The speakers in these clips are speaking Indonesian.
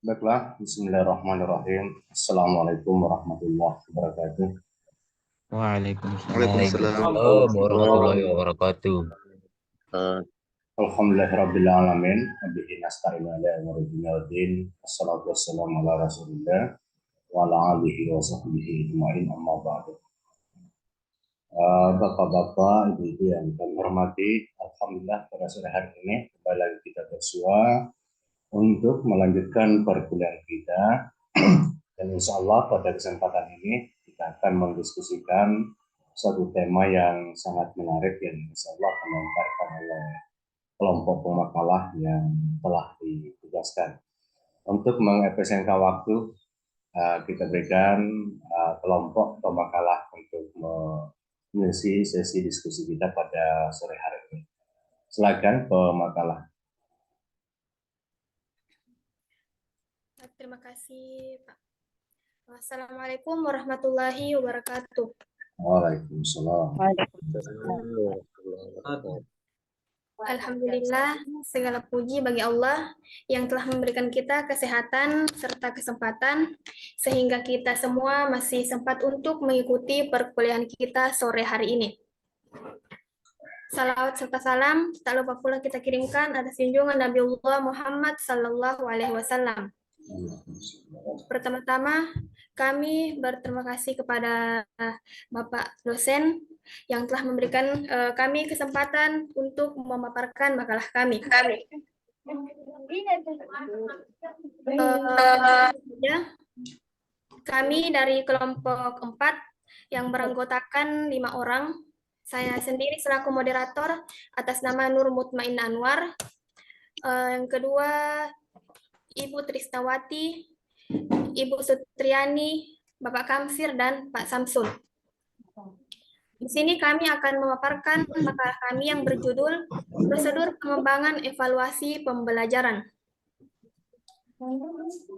Baiklah, Bismillahirrahmanirrahim. Assalamualaikum warahmatullahi wabarakatuh. Waalaikumsalam Waalaikumsalam warahmatullahi warahmatullahi wabarakatuh. wabarakatuh. Alhamdulillahirrabbilalamin. Wabihi nasta'inu ala umuri dunya waddin. Wassalatu wassalamu ala rasulillah wa ala alihi wa sahbihi ajma'in, amma ba'du. Bapak-bapak, ibu-ibu yang kami hormati, alhamdulillah pada sore hari ini kembali lagi kita bersua untuk melanjutkan perkuliahan kita. Dan insya Allah pada kesempatan ini kita akan mendiskusikan satu tema yang sangat menarik yang insya Allah akan dilemparkan oleh kelompok pemakalah yang telah ditugaskan. Untuk mengefisienkan waktu, kita berikan kelompok pemakalah untuk mengisi sesi diskusi kita pada sore hari ini. Silakan pemakalah. Terima kasih, Pak. Assalamualaikum warahmatullahi wabarakatuh. Waalaikumsalam. Alhamdulillah, segala puji bagi Allah yang telah memberikan kita kesehatan serta kesempatan sehingga kita semua masih sempat untuk mengikuti perkuliahan kita sore hari ini. Salawat serta salam tak lupa pula kita kirimkan atas junjungan Nabiullah Muhammad Sallallahu Alaihi Wasallam. Pertama-tama kami berterima kasih kepada Bapak dosen yang telah memberikan kami kesempatan untuk memaparkan makalah kami. Kami dari kelompok 4 yang beranggotakan 5 orang. Saya sendiri selaku moderator atas nama Nur Mutmain Anwar. Yang kedua, Ibu Trisnawati, Ibu Sutriani, Bapak Kamsir, dan Pak Samsul. Di sini kami akan memaparkan makalah kami yang berjudul Prosedur Pengembangan Evaluasi Pembelajaran.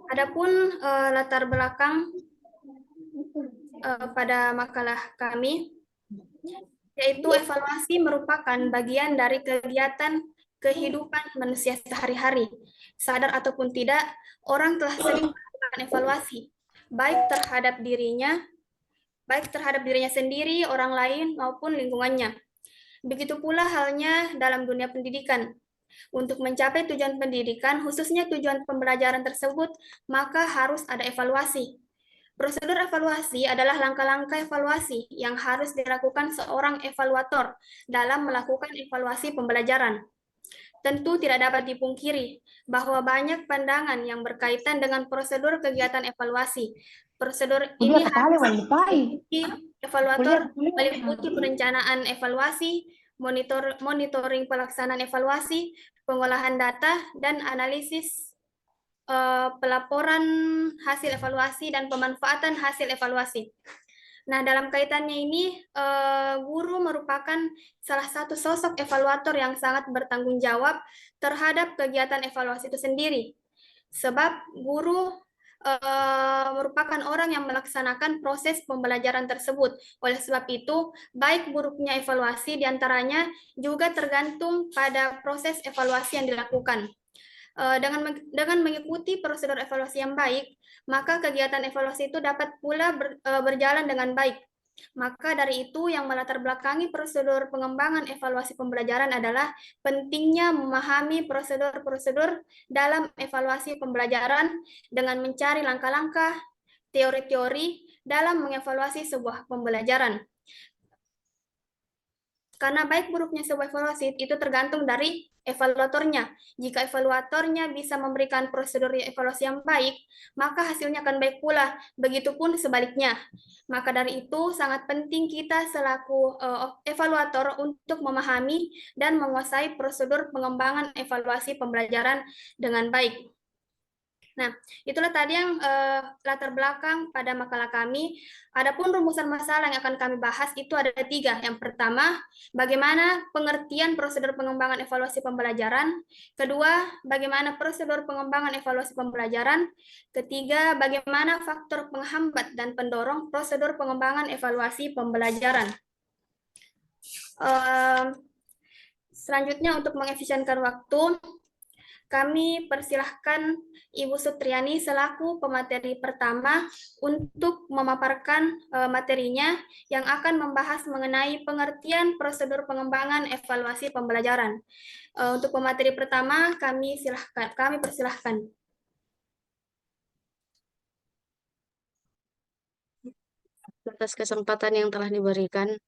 Adapun latar belakang pada makalah kami, yaitu evaluasi merupakan bagian dari kegiatan kehidupan manusia sehari-hari. Sadar ataupun tidak, orang telah sering melakukan evaluasi, baik terhadap dirinya sendiri, orang lain, maupun lingkungannya. Begitu pula halnya dalam dunia pendidikan. Untuk mencapai tujuan pendidikan, khususnya tujuan pembelajaran tersebut, maka harus ada evaluasi. Prosedur evaluasi adalah langkah-langkah evaluasi yang harus dilakukan seorang evaluator dalam melakukan evaluasi pembelajaran. Tentu tidak dapat dipungkiri bahwa banyak pandangan yang berkaitan dengan prosedur kegiatan evaluasi. Prosedur ini harus meliputi evaluator, meliputi perencanaan evaluasi, monitoring pelaksanaan evaluasi, pengolahan data, dan analisis pelaporan hasil evaluasi dan pemanfaatan hasil evaluasi. Nah, dalam kaitannya ini, guru merupakan salah satu sosok evaluator yang sangat bertanggung jawab terhadap kegiatan evaluasi itu sendiri. Sebab guru merupakan orang yang melaksanakan proses pembelajaran tersebut. Oleh sebab itu, baik buruknya evaluasi diantaranya juga tergantung pada proses evaluasi yang dilakukan. Dengan mengikuti prosedur evaluasi yang baik, maka kegiatan evaluasi itu dapat pula berjalan dengan baik. Maka dari itu yang melatar belakangi prosedur pengembangan evaluasi pembelajaran adalah pentingnya memahami prosedur-prosedur dalam evaluasi pembelajaran dengan mencari langkah-langkah, teori-teori dalam mengevaluasi sebuah pembelajaran. Karena baik buruknya sebuah evaluasi itu tergantung dari evaluatornya. Jika evaluatornya bisa memberikan prosedur evaluasi yang baik, maka hasilnya akan baik pula. Begitupun sebaliknya. Maka dari itu sangat penting kita selaku evaluator untuk memahami dan menguasai prosedur pengembangan evaluasi pembelajaran dengan baik. Nah, itulah tadi yang latar belakang pada makalah kami. Adapun rumusan masalah yang akan kami bahas itu ada 3. Yang pertama, bagaimana pengertian prosedur pengembangan evaluasi pembelajaran. Kedua, bagaimana prosedur pengembangan evaluasi pembelajaran. Ketiga, bagaimana faktor penghambat dan pendorong prosedur pengembangan evaluasi pembelajaran. Selanjutnya, untuk mengefisienkan waktu, Kami persilahkan Ibu Sutriani selaku pemateri pertama untuk memaparkan materinya yang akan membahas mengenai pengertian prosedur pengembangan evaluasi pembelajaran. Untuk pemateri pertama, kami persilahkan. Atas kesempatan yang telah diberikan.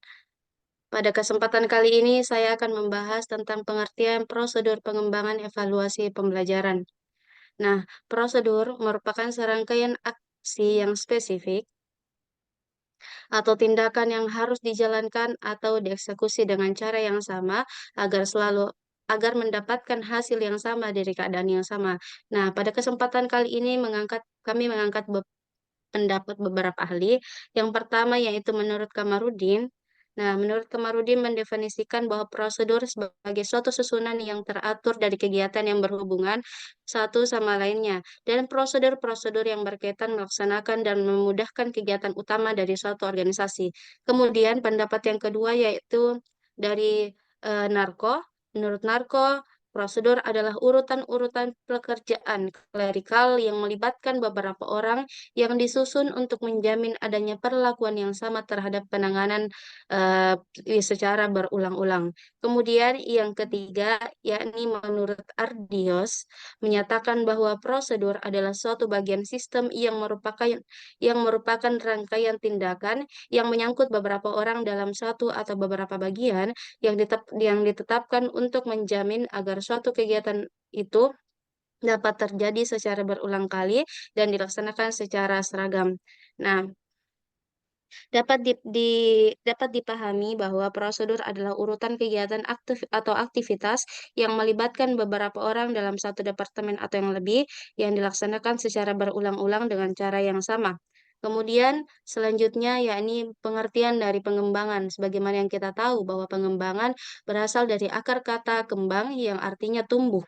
Pada kesempatan kali ini, saya akan membahas tentang pengertian prosedur pengembangan evaluasi pembelajaran. Nah, prosedur merupakan serangkaian aksi yang spesifik atau tindakan yang harus dijalankan atau dieksekusi dengan cara yang sama agar mendapatkan hasil yang sama dari keadaan yang sama. Nah, pada kesempatan kali ini kami mengangkat pendapat beberapa ahli. Yang pertama yaitu menurut Kamarudin. Nah, menurut Kamarudin mendefinisikan bahwa prosedur sebagai suatu susunan yang teratur dari kegiatan yang berhubungan satu sama lainnya dan prosedur-prosedur yang berkaitan melaksanakan dan memudahkan kegiatan utama dari suatu organisasi. Kemudian pendapat yang kedua yaitu dari Narko. Menurut Narko, prosedur adalah urutan-urutan pekerjaan klerikal yang melibatkan beberapa orang yang disusun untuk menjamin adanya perlakuan yang sama terhadap penanganan eh, secara berulang-ulang. Kemudian yang ketiga, yakni menurut Ardios, menyatakan bahwa prosedur adalah suatu bagian sistem yang merupakan rangkaian tindakan yang menyangkut beberapa orang dalam satu atau beberapa bagian yang ditetapkan untuk menjamin agar suatu kegiatan itu dapat terjadi secara berulang kali dan dilaksanakan secara seragam. Nah, dapat dipahami bahwa prosedur adalah urutan kegiatan aktif atau aktivitas yang melibatkan beberapa orang dalam satu departemen atau yang lebih yang dilaksanakan secara berulang-ulang dengan cara yang sama. Kemudian selanjutnya yakni pengertian dari pengembangan. Sebagaimana yang kita tahu bahwa pengembangan berasal dari akar kata kembang yang artinya tumbuh.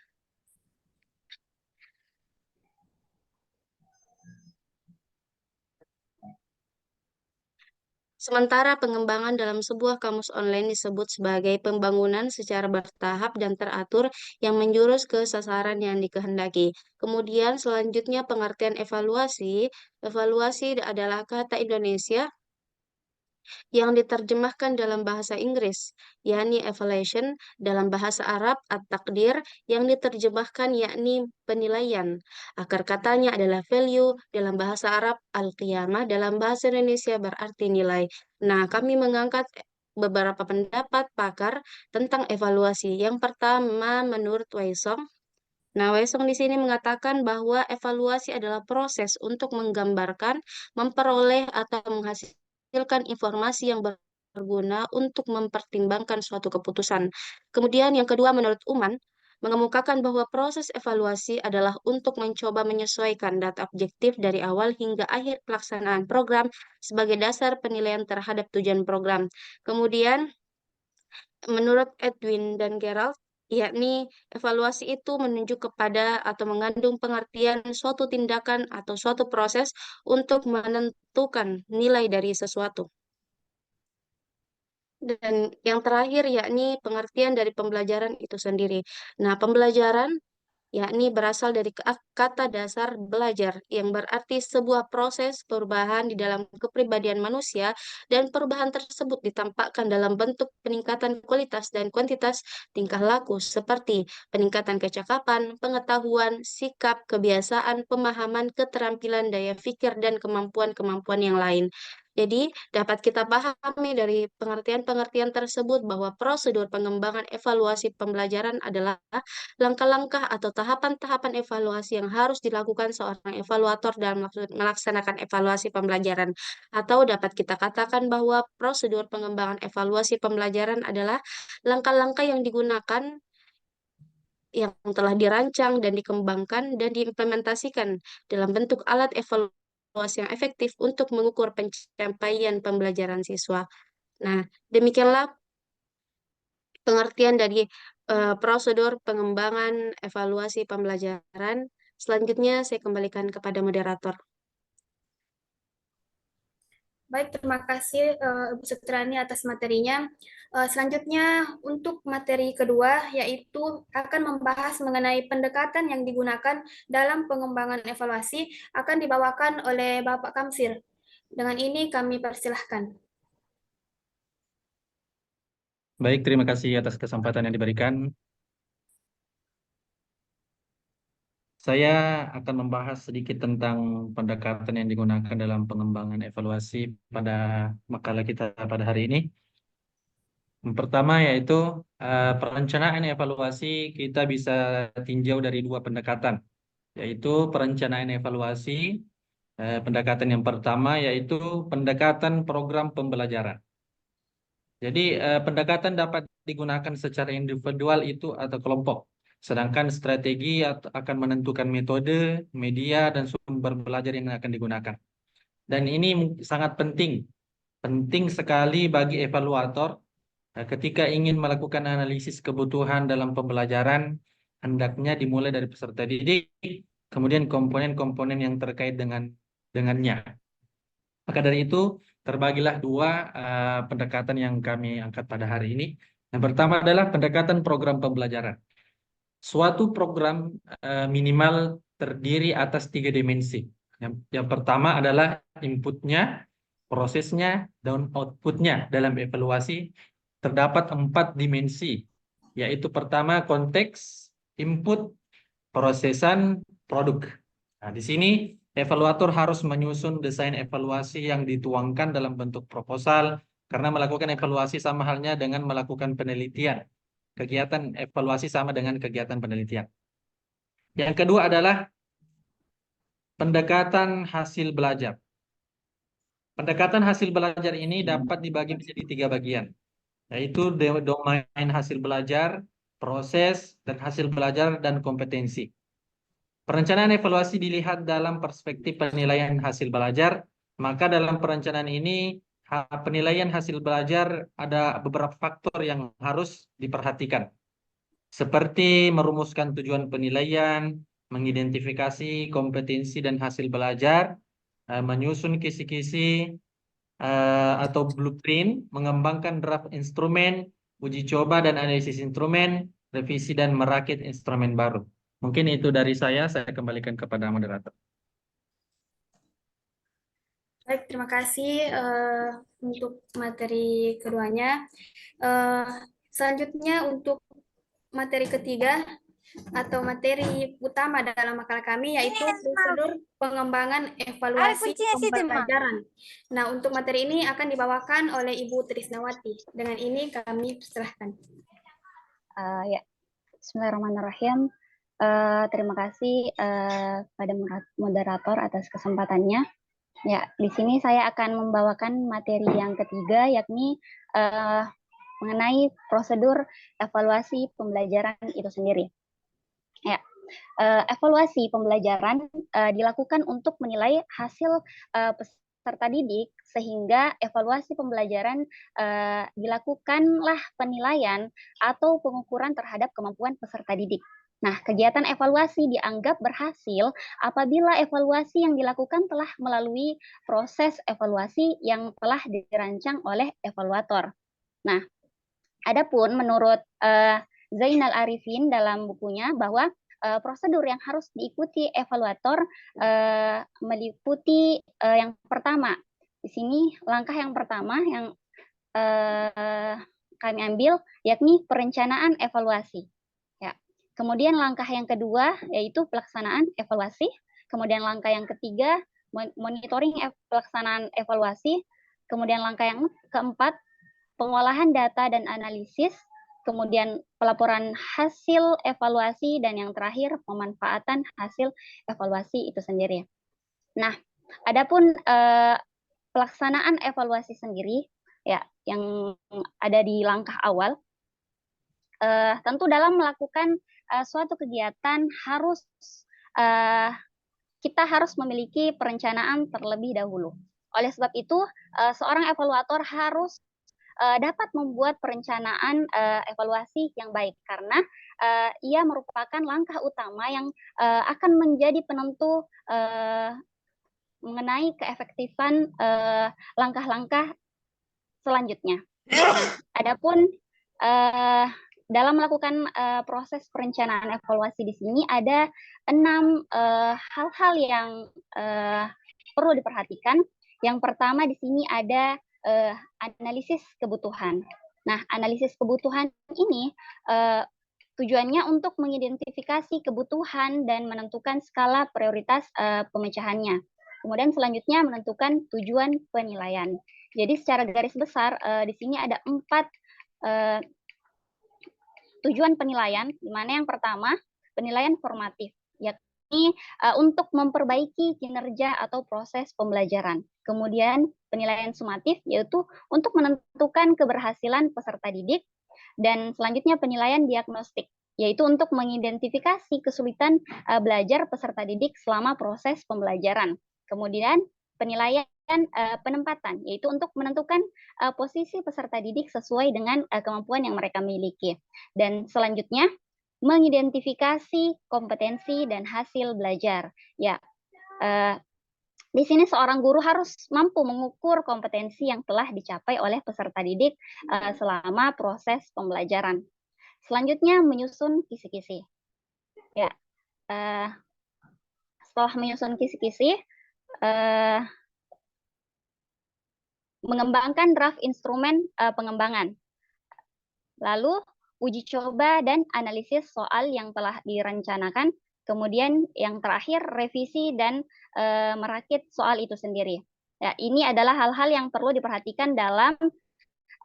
Sementara pengembangan dalam sebuah kamus online disebut sebagai pembangunan secara bertahap dan teratur yang menjurus ke sasaran yang dikehendaki. Kemudian selanjutnya pengertian evaluasi. Evaluasi adalah kata Indonesia yang diterjemahkan dalam bahasa Inggris, yakni evaluation, dalam bahasa Arab at-takdir, yang diterjemahkan yakni penilaian. Akar katanya adalah value, dalam bahasa Arab al-qiyamah, dalam bahasa Indonesia berarti nilai. Nah, kami mengangkat beberapa pendapat pakar tentang evaluasi. Yang pertama, menurut Waisong, nah, Wesong di sini mengatakan bahwa evaluasi adalah proses untuk menggambarkan, memperoleh, atau menghasilkan informasi yang berguna untuk mempertimbangkan suatu keputusan. Kemudian yang kedua, menurut Uman, mengemukakan bahwa proses evaluasi adalah untuk mencoba menyesuaikan data objektif dari awal hingga akhir pelaksanaan program sebagai dasar penilaian terhadap tujuan program. Kemudian menurut Edwin dan Gerald, yakni evaluasi itu menunjuk kepada atau mengandung pengertian suatu tindakan atau suatu proses untuk menentukan nilai dari sesuatu. Dan yang terakhir yakni pengertian dari pembelajaran itu sendiri. Nah, pembelajaran yakni berasal dari kata dasar belajar yang berarti sebuah proses perubahan di dalam kepribadian manusia dan perubahan tersebut ditampakkan dalam bentuk peningkatan kualitas dan kuantitas tingkah laku seperti peningkatan kecakapan, pengetahuan, sikap, kebiasaan, pemahaman, keterampilan, daya pikir, dan kemampuan-kemampuan yang lain. Jadi, dapat kita pahami dari pengertian-pengertian tersebut bahwa prosedur pengembangan evaluasi pembelajaran adalah langkah-langkah atau tahapan-tahapan evaluasi yang harus dilakukan seorang evaluator dalam melaksanakan evaluasi pembelajaran. Atau dapat kita katakan bahwa prosedur pengembangan evaluasi pembelajaran adalah langkah-langkah yang digunakan yang telah dirancang dan dikembangkan dan diimplementasikan dalam bentuk alat evaluasi yang efektif untuk mengukur pencapaian pembelajaran siswa. Nah, demikianlah pengertian dari prosedur pengembangan evaluasi pembelajaran. Selanjutnya saya kembalikan kepada moderator. Baik, terima kasih Ibu Sutrani atas materinya. Selanjutnya untuk materi kedua yaitu akan membahas mengenai pendekatan yang digunakan dalam pengembangan evaluasi akan dibawakan oleh Bapak Kamsil. Dengan ini kami persilahkan. Baik, terima kasih atas kesempatan yang diberikan. Saya akan membahas sedikit tentang pendekatan yang digunakan dalam pengembangan evaluasi pada makalah kita pada hari ini. Yang pertama yaitu perencanaan evaluasi kita bisa tinjau dari dua pendekatan, yaitu perencanaan evaluasi. Pendekatan yang pertama yaitu pendekatan program pembelajaran. Jadi pendekatan dapat digunakan secara individual itu atau kelompok. Sedangkan strategi akan menentukan metode, media, dan sumber belajar yang akan digunakan. Dan ini sangat penting. Penting sekali bagi evaluator ketika ingin melakukan analisis kebutuhan dalam pembelajaran, hendaknya dimulai dari peserta didik, kemudian komponen-komponen yang terkait dengannya. Maka dari itu, terbagilah dua pendekatan yang kami angkat pada hari ini. Yang pertama adalah pendekatan program pembelajaran. Suatu program minimal terdiri atas 3 dimensi. Yang pertama adalah inputnya, prosesnya, dan outputnya. Dalam evaluasi terdapat 4 dimensi, yaitu pertama konteks, input, prosesan, produk. Nah, di sini evaluator harus menyusun desain evaluasi yang dituangkan dalam bentuk proposal, karena melakukan evaluasi sama halnya dengan melakukan penelitian. Kegiatan evaluasi sama dengan kegiatan penelitian. Yang kedua adalah pendekatan hasil belajar. Pendekatan hasil belajar ini dapat dibagi menjadi 3 bagian, yaitu domain hasil belajar, proses, dan hasil belajar, dan kompetensi. Perencanaan evaluasi dilihat dalam perspektif penilaian hasil belajar, maka dalam perencanaan ini penilaian hasil belajar ada beberapa faktor yang harus diperhatikan, seperti merumuskan tujuan penilaian, mengidentifikasi kompetensi dan hasil belajar, menyusun kisi-kisi atau blueprint, mengembangkan draft instrumen, uji coba dan analisis instrumen, revisi dan merakit instrumen baru. Mungkin itu dari saya kembalikan kepada moderator. Baik, terima kasih untuk materi keduanya. Selanjutnya untuk materi ketiga atau materi utama dalam makalah kami yaitu prosedur pengembangan evaluasi pembelajaran. Nah, untuk materi ini akan dibawakan oleh Ibu Trisnawati. Dengan ini kami persilahkan. Ya, Bismillahirrahmanirrahim. Terima kasih pada moderator atas kesempatannya. Ya, di sini saya akan membawakan materi yang ketiga, yakni mengenai prosedur evaluasi pembelajaran itu sendiri. Ya, evaluasi pembelajaran dilakukan untuk menilai hasil peserta didik, sehingga evaluasi pembelajaran dilakukanlah penilaian atau pengukuran terhadap kemampuan peserta didik. Nah, kegiatan evaluasi dianggap berhasil apabila evaluasi yang dilakukan telah melalui proses evaluasi yang telah dirancang oleh evaluator. Nah, adapun menurut Zainal Arifin dalam bukunya bahwa prosedur yang harus diikuti evaluator meliputi yang pertama. Di sini langkah yang pertama yang kami ambil yakni perencanaan evaluasi. Ya. Kemudian langkah yang kedua yaitu pelaksanaan evaluasi. Kemudian langkah yang ketiga monitoring pelaksanaan evaluasi. Kemudian langkah yang keempat pengolahan data dan analisis. Kemudian pelaporan hasil evaluasi, dan yang terakhir pemanfaatan hasil evaluasi itu sendiri. Nah, adapun pelaksanaan evaluasi sendiri ya yang ada di langkah awal, tentu dalam melakukan suatu kegiatan kita harus memiliki perencanaan terlebih dahulu. Oleh sebab itu, seorang evaluator harus dapat membuat perencanaan evaluasi yang baik, karena ia merupakan langkah utama yang akan menjadi penentu mengenai keefektifan langkah-langkah selanjutnya. Nah, adapun dalam melakukan proses perencanaan evaluasi di sini ada 6 hal-hal yang perlu diperhatikan. Yang pertama di sini ada analisis kebutuhan. Nah, analisis kebutuhan ini tujuannya untuk mengidentifikasi kebutuhan dan menentukan skala prioritas pemecahannya. Kemudian selanjutnya menentukan tujuan penilaian. Jadi secara garis besar di sini ada 4 tujuan penilaian, di mana yang pertama penilaian formatif, yakni untuk memperbaiki kinerja atau proses pembelajaran. Kemudian penilaian sumatif, yaitu untuk menentukan keberhasilan peserta didik. Dan selanjutnya penilaian diagnostik, yaitu untuk mengidentifikasi kesulitan belajar peserta didik selama proses pembelajaran. Kemudian penilaian penempatan, yaitu untuk menentukan posisi peserta didik sesuai dengan kemampuan yang mereka miliki. Dan selanjutnya mengidentifikasi kompetensi dan hasil belajar. Ya, di sini seorang guru harus mampu mengukur kompetensi yang telah dicapai oleh peserta didik selama proses pembelajaran. Selanjutnya menyusun kisi-kisi. Ya, setelah menyusun kisi-kisi, mengembangkan draft instrumen pengembangan. Lalu uji coba dan analisis soal yang telah direncanakan. Kemudian yang terakhir revisi dan merakit soal itu sendiri. Ya, ini adalah hal-hal yang perlu diperhatikan dalam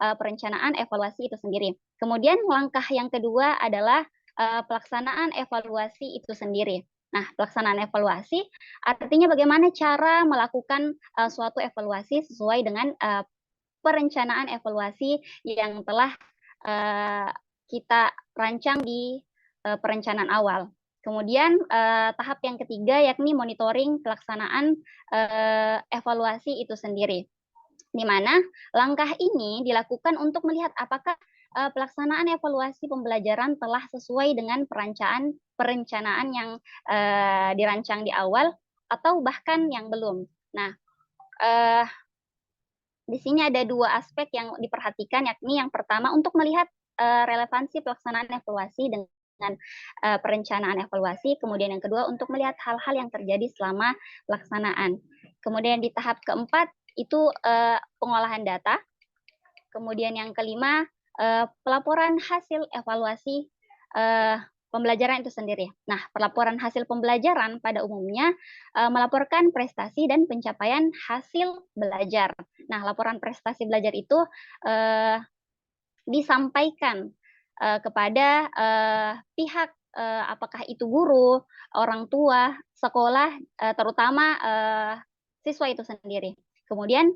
perencanaan evaluasi itu sendiri. Kemudian langkah yang kedua adalah pelaksanaan evaluasi itu sendiri. Nah, pelaksanaan evaluasi artinya bagaimana cara melakukan suatu evaluasi sesuai dengan perencanaan evaluasi yang telah kita rancang di perencanaan awal. Kemudian tahap yang ketiga yakni monitoring pelaksanaan evaluasi itu sendiri, di mana langkah ini dilakukan untuk melihat apakah pelaksanaan evaluasi pembelajaran telah sesuai dengan perencanaan yang dirancang di awal atau bahkan yang belum. Nah, di sini ada 2 aspek yang diperhatikan, yakni yang pertama untuk melihat relevansi pelaksanaan evaluasi dengan perencanaan evaluasi, kemudian yang kedua untuk melihat hal-hal yang terjadi selama pelaksanaan. Kemudian di tahap keempat itu pengolahan data, kemudian yang kelima pelaporan hasil evaluasi pembelajaran itu sendiri. Nah, pelaporan hasil pembelajaran pada umumnya melaporkan prestasi dan pencapaian hasil belajar. Nah, laporan prestasi belajar itu disampaikan kepada pihak apakah itu guru, orang tua, sekolah, terutama siswa itu sendiri. Kemudian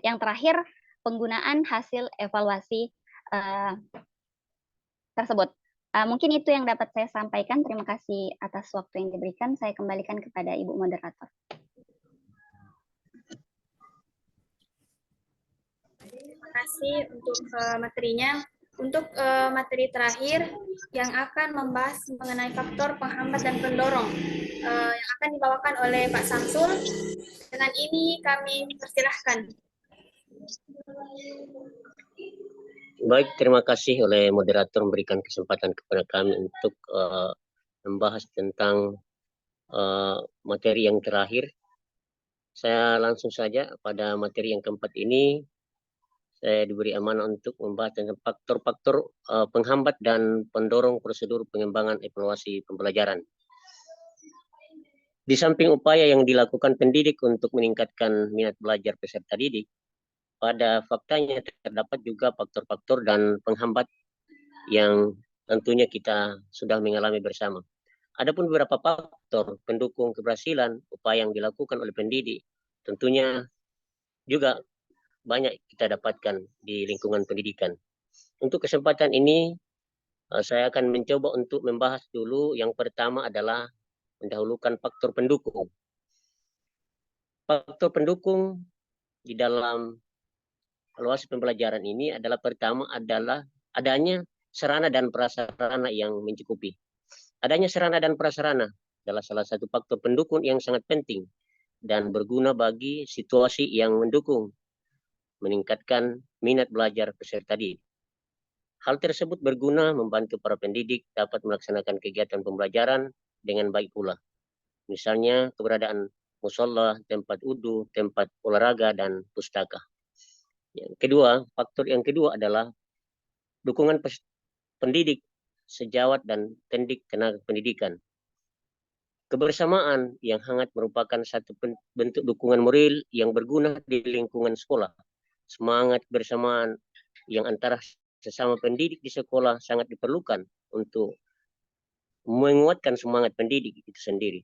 yang terakhir penggunaan hasil evaluasi tersebut. Mungkin itu yang dapat saya sampaikan. Terima kasih atas waktu yang diberikan. Saya kembalikan kepada Ibu Moderator. Terima kasih untuk materinya. Untuk materi terakhir yang akan membahas mengenai faktor penghambat dan pendorong yang akan dibawakan oleh Pak Samsul. Dengan ini kami persilahkan. Baik, terima kasih oleh moderator memberikan kesempatan kepada kami untuk membahas tentang materi yang terakhir. Saya langsung saja pada materi yang keempat ini. Saya diberi amanah untuk membahas tentang faktor-faktor penghambat dan pendorong prosedur pengembangan evaluasi pembelajaran. Di samping upaya yang dilakukan pendidik untuk meningkatkan minat belajar peserta didik, pada faktanya terdapat juga faktor-faktor dan penghambat yang tentunya kita sudah mengalami bersama. Adapun beberapa faktor pendukung keberhasilan upaya yang dilakukan oleh pendidik, tentunya juga banyak kita dapatkan di lingkungan pendidikan. Untuk kesempatan ini, saya akan mencoba untuk membahas dulu. Yang pertama adalah mendahulukan faktor pendukung. Faktor pendukung di dalam evaluasi pembelajaran ini adalah pertama adalah adanya sarana dan prasarana yang mencukupi. Adanya sarana dan prasarana adalah salah satu faktor pendukung yang sangat penting dan berguna bagi situasi yang mendukung meningkatkan minat belajar peserta didik. Hal tersebut berguna membantu para pendidik dapat melaksanakan kegiatan pembelajaran dengan baik pula. Misalnya keberadaan musola, tempat wudhu, tempat olahraga, dan pustaka. Faktor yang kedua adalah dukungan pendidik, sejawat, dan tendik tenaga pendidikan. Kebersamaan yang hangat merupakan satu bentuk dukungan moral yang berguna di lingkungan sekolah. Semangat bersamaan yang antara sesama pendidik di sekolah sangat diperlukan untuk menguatkan semangat pendidik itu sendiri,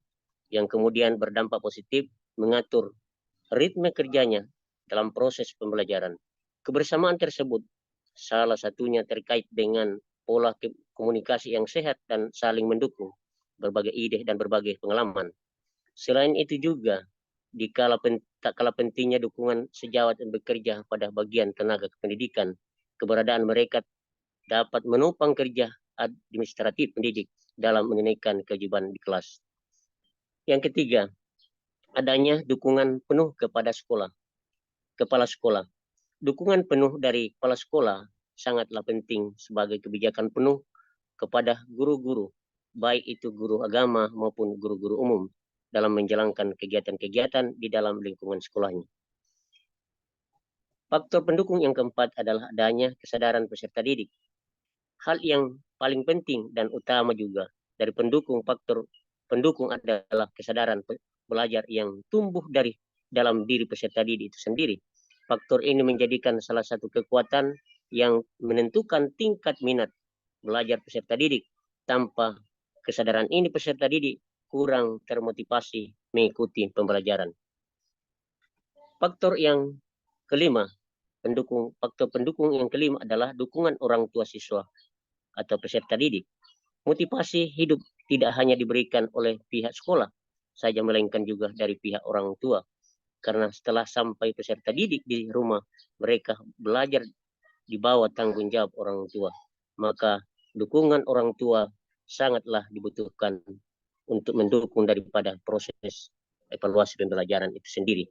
yang kemudian berdampak positif mengatur ritme kerjanya dalam proses pembelajaran. Kebersamaan tersebut salah satunya terkait dengan pola komunikasi yang sehat dan saling mendukung berbagai ide dan berbagai pengalaman. Selain itu juga, tak kalah pentingnya dukungan sejawat yang bekerja pada bagian tenaga pendidikan, keberadaan mereka dapat menopang kerja administratif pendidik dalam menunaikan kewajiban di kelas. Yang ketiga, adanya dukungan penuh kepada kepala sekolah. Dukungan penuh dari kepala sekolah sangatlah penting sebagai kebijakan penuh kepada guru-guru, baik itu guru agama maupun guru-guru umum, dalam menjalankan kegiatan-kegiatan di dalam lingkungan sekolahnya. Faktor pendukung yang keempat adalah adanya kesadaran peserta didik. Hal yang paling penting dan utama juga dari faktor pendukung adalah kesadaran belajar yang tumbuh dari dalam diri peserta didik itu sendiri. Faktor ini menjadikan salah satu kekuatan yang menentukan tingkat minat belajar peserta didik. Tanpa kesadaran ini peserta didik kurang termotivasi mengikuti pembelajaran. Faktor pendukung yang kelima adalah dukungan orang tua siswa atau peserta didik. Motivasi hidup tidak hanya diberikan oleh pihak sekolah saja, melainkan juga dari pihak orang tua. Karena setelah sampai peserta didik di rumah, mereka belajar di bawah tanggung jawab orang tua. Maka dukungan orang tua sangatlah dibutuhkan untuk mendukung daripada proses evaluasi pembelajaran itu sendiri.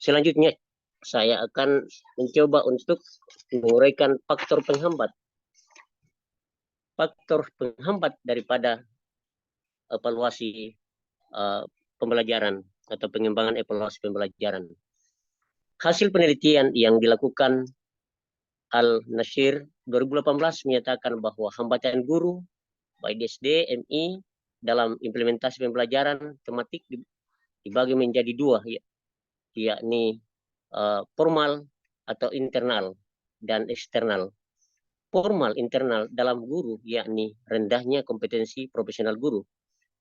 Selanjutnya, saya akan mencoba untuk menguraikan faktor penghambat. Faktor penghambat daripada evaluasi pembelajaran atau pengembangan evaluasi pembelajaran. Hasil penelitian yang dilakukan Al-Nashir 2018 menyatakan bahwa hambatan guru baik di SD, MI dalam implementasi pembelajaran tematik dibagi menjadi dua, yakni formal atau internal dan eksternal. Formal internal dalam guru yakni rendahnya kompetensi profesional guru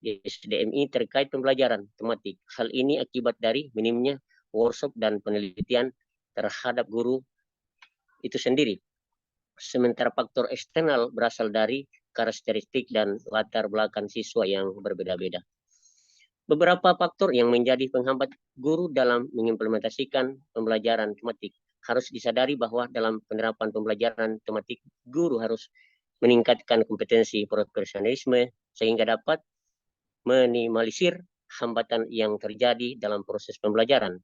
di SDMI terkait pembelajaran tematik. Hal ini akibat dari minimnya workshop dan penelitian terhadap guru itu sendiri. Sementara faktor eksternal berasal dari karakteristik dan latar belakang siswa yang berbeda-beda. Beberapa faktor yang menjadi penghambat guru dalam mengimplementasikan pembelajaran tematik. Harus disadari bahwa dalam penerapan pembelajaran tematik, guru harus meningkatkan kompetensi profesionalisme sehingga dapat minimalisir hambatan yang terjadi dalam proses pembelajaran.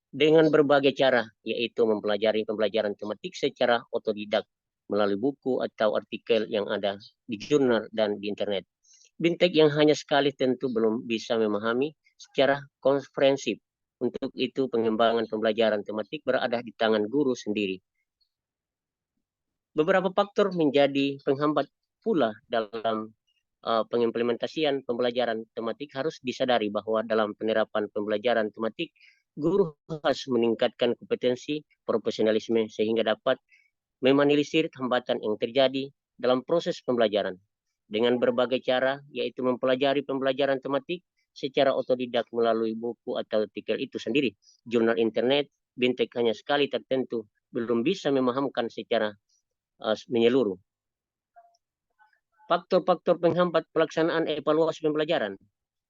Dengan berbagai cara, yaitu mempelajari pembelajaran tematik secara otodidak melalui buku atau artikel yang ada di jurnal dan di internet. Bintek yang hanya sekali tentu belum bisa memahami secara komprehensif. Untuk itu, pengembangan pembelajaran tematik berada di tangan guru sendiri. Beberapa faktor menjadi penghambat pula dalam pengimplementasian pembelajaran tematik. Harus disadari bahwa dalam penerapan pembelajaran tematik, guru harus meningkatkan kompetensi profesionalisme sehingga dapat meminimalisir hambatan yang terjadi dalam proses pembelajaran dengan berbagai cara, yaitu mempelajari pembelajaran tematik secara otodidak melalui buku atau artikel itu sendiri, jurnal internet. Bintek hanya sekali tertentu belum bisa memahamkan secara menyeluruh. Faktor-faktor penghambat pelaksanaan evaluasi pembelajaran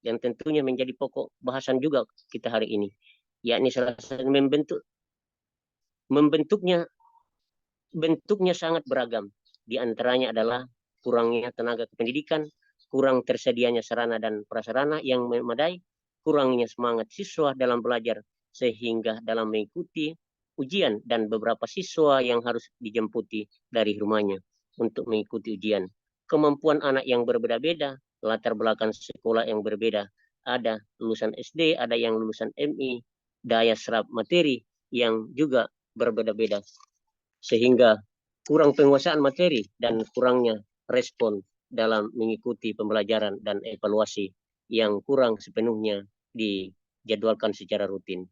yang tentunya menjadi pokok bahasan juga kita hari ini, yakni salah satu bentuknya sangat beragam. Di antaranya adalah kurangnya tenaga kependidikan, kurang tersedianya sarana dan prasarana yang memadai, kurangnya semangat siswa dalam belajar sehingga dalam mengikuti ujian dan beberapa siswa yang harus dijemputi dari rumahnya untuk mengikuti ujian. Kemampuan anak yang berbeda-beda, latar belakang sekolah yang berbeda. Ada lulusan SD, ada yang lulusan MI, daya serap materi yang juga berbeda-beda. Sehingga kurang penguasaan materi dan kurangnya respon dalam mengikuti pembelajaran dan evaluasi yang kurang sepenuhnya dijadwalkan secara rutin.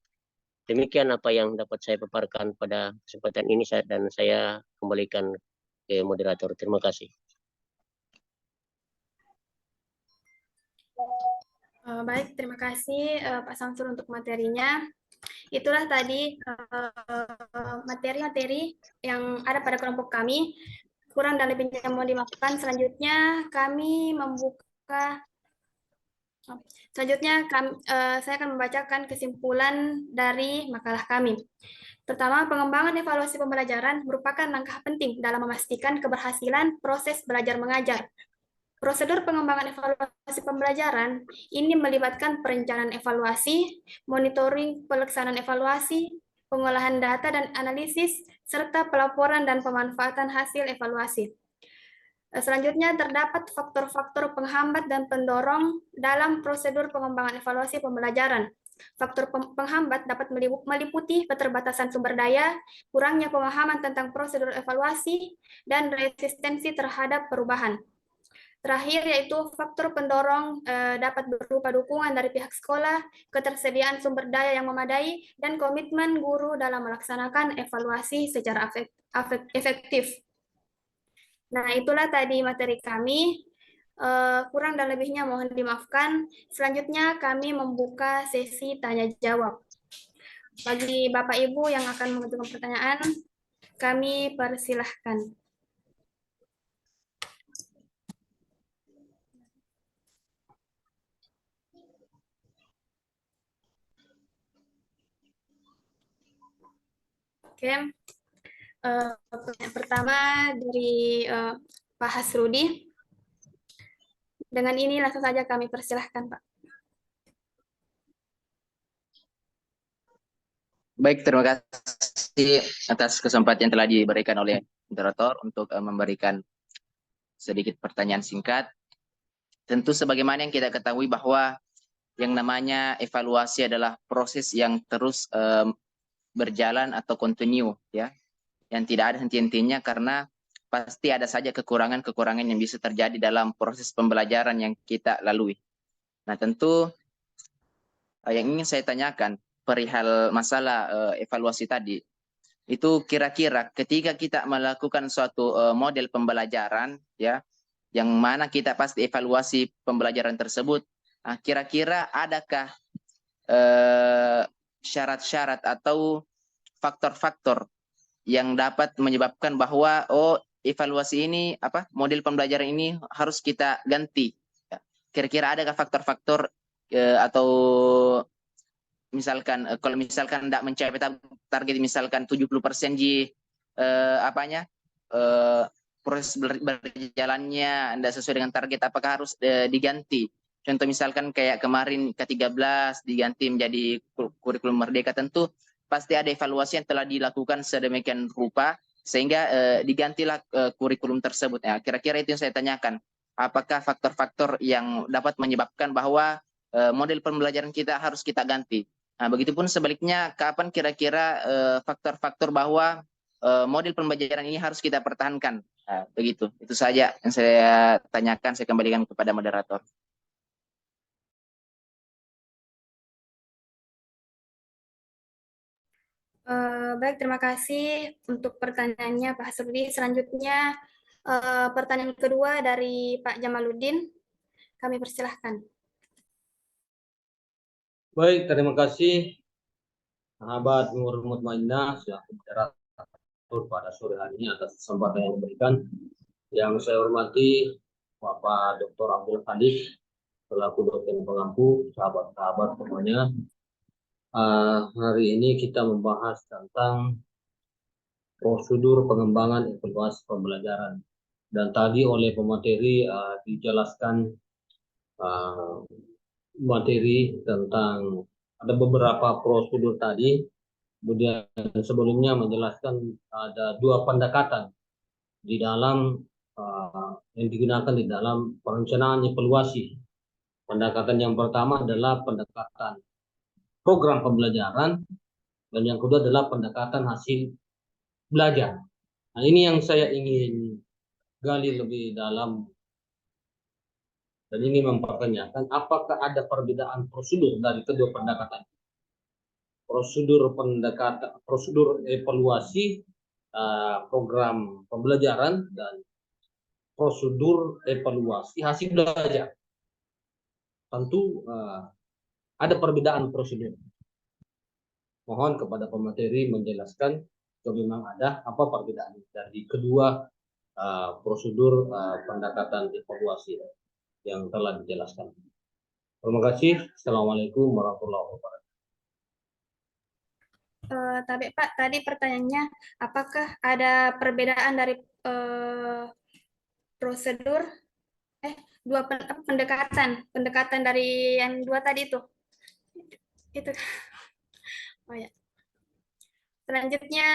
Demikian apa yang dapat saya paparkan pada kesempatan ini dan saya kembalikan ke moderator. Terima kasih. Baik, terima kasih Pak Samsul untuk materinya. Itulah tadi materi-materi yang ada pada kelompok kami. Kurang dan lebihnya mohon dimaafkan. Selanjutnya saya akan membacakan kesimpulan dari makalah kami. Pertama, pengembangan evaluasi pembelajaran merupakan langkah penting dalam memastikan keberhasilan proses belajar mengajar. Prosedur pengembangan evaluasi pembelajaran ini melibatkan perencanaan evaluasi, monitoring pelaksanaan evaluasi, pengolahan data dan analisis, serta pelaporan dan pemanfaatan hasil evaluasi. Selanjutnya, terdapat faktor-faktor penghambat dan pendorong dalam prosedur pengembangan evaluasi pembelajaran. Faktor penghambat dapat meliputi keterbatasan sumber daya, kurangnya pemahaman tentang prosedur evaluasi, dan resistensi terhadap perubahan. Terakhir yaitu faktor pendorong dapat berupa dukungan dari pihak sekolah, ketersediaan sumber daya yang memadai, dan komitmen guru dalam melaksanakan evaluasi secara efektif. Nah, itulah tadi materi kami. Kurang dan lebihnya mohon dimaafkan. Selanjutnya kami membuka sesi tanya-jawab. Bagi Bapak Ibu yang akan mengajukan pertanyaan, kami persilahkan. Oke, pertanyaan pertama dari Pak Hasrudi. Dengan ini langsung saja kami persilahkan, Pak. Baik, terima kasih atas kesempatan yang telah diberikan oleh moderator untuk memberikan sedikit pertanyaan singkat. Tentu sebagaimana yang kita ketahui bahwa yang namanya evaluasi adalah proses yang terus berjalan atau kontinu, ya, yang tidak ada henti-hentinya karena pasti ada saja kekurangan-kekurangan yang bisa terjadi dalam proses pembelajaran yang kita lalui. Nah, tentu yang ingin saya tanyakan perihal masalah evaluasi tadi, itu kira-kira ketika kita melakukan suatu model pembelajaran, ya, yang mana kita pasti evaluasi pembelajaran tersebut, kira-kira adakah syarat-syarat atau faktor-faktor yang dapat menyebabkan bahwa evaluasi ini model pembelajaran ini harus kita ganti. Kira-kira adakah faktor-faktor atau misalkan kalau misalkan tidak mencapai target misalkan 70% proses berjalannya tidak sesuai dengan target, apakah harus diganti? Contoh misalkan kayak kemarin ke-13 diganti menjadi kurikulum merdeka, tentu pasti ada evaluasi yang telah dilakukan sedemikian rupa sehingga digantilah kurikulum tersebut. Ya, kira-kira itu yang saya tanyakan. Apakah faktor-faktor yang dapat menyebabkan bahwa model pembelajaran kita harus kita ganti? Nah, begitupun sebaliknya, kapan kira-kira faktor-faktor bahwa model pembelajaran ini harus kita pertahankan? Nah, begitu. Itu saja yang saya tanyakan. Saya kembalikan kepada moderator. Baik, terima kasih untuk pertanyaannya Pak Hasrudi. Selanjutnya pertanyaan kedua dari Pak Jamaluddin. Kami persilahkan. Baik, terima kasih sahabat Nur Mutmainnah yang moderator pada sore hari ini atas kesempatan yang diberikan. Yang saya hormati Bapak Dr. Abdul Hadis selaku dosen pengampu, sahabat-sahabat semuanya. Hari ini kita membahas tentang prosedur pengembangan evaluasi pembelajaran. Dan tadi oleh pemateri dijelaskan materi tentang ada beberapa prosedur tadi, kemudian sebelumnya menjelaskan ada dua pendekatan di dalam yang digunakan di dalam perencanaan evaluasi. Pendekatan yang pertama adalah pendekatan program pembelajaran dan yang kedua adalah pendekatan hasil belajar. Nah, ini yang saya ingin gali lebih dalam dan ini mempertanyakan apakah ada perbedaan prosedur dari kedua pendekatan. Prosedur evaluasi program pembelajaran dan prosedur evaluasi hasil belajar. Tentu ada perbedaan prosedur. Mohon kepada pemateri menjelaskan jika memang ada apa perbedaan dari kedua prosedur pendekatan evaluasi yang telah dijelaskan. Terima kasih. Assalamualaikum warahmatullahi wabarakatuh. Tapi Pak, tadi pertanyaannya, apakah ada perbedaan dari prosedur, pendekatan dari yang dua tadi itu? Oh ya. Selanjutnya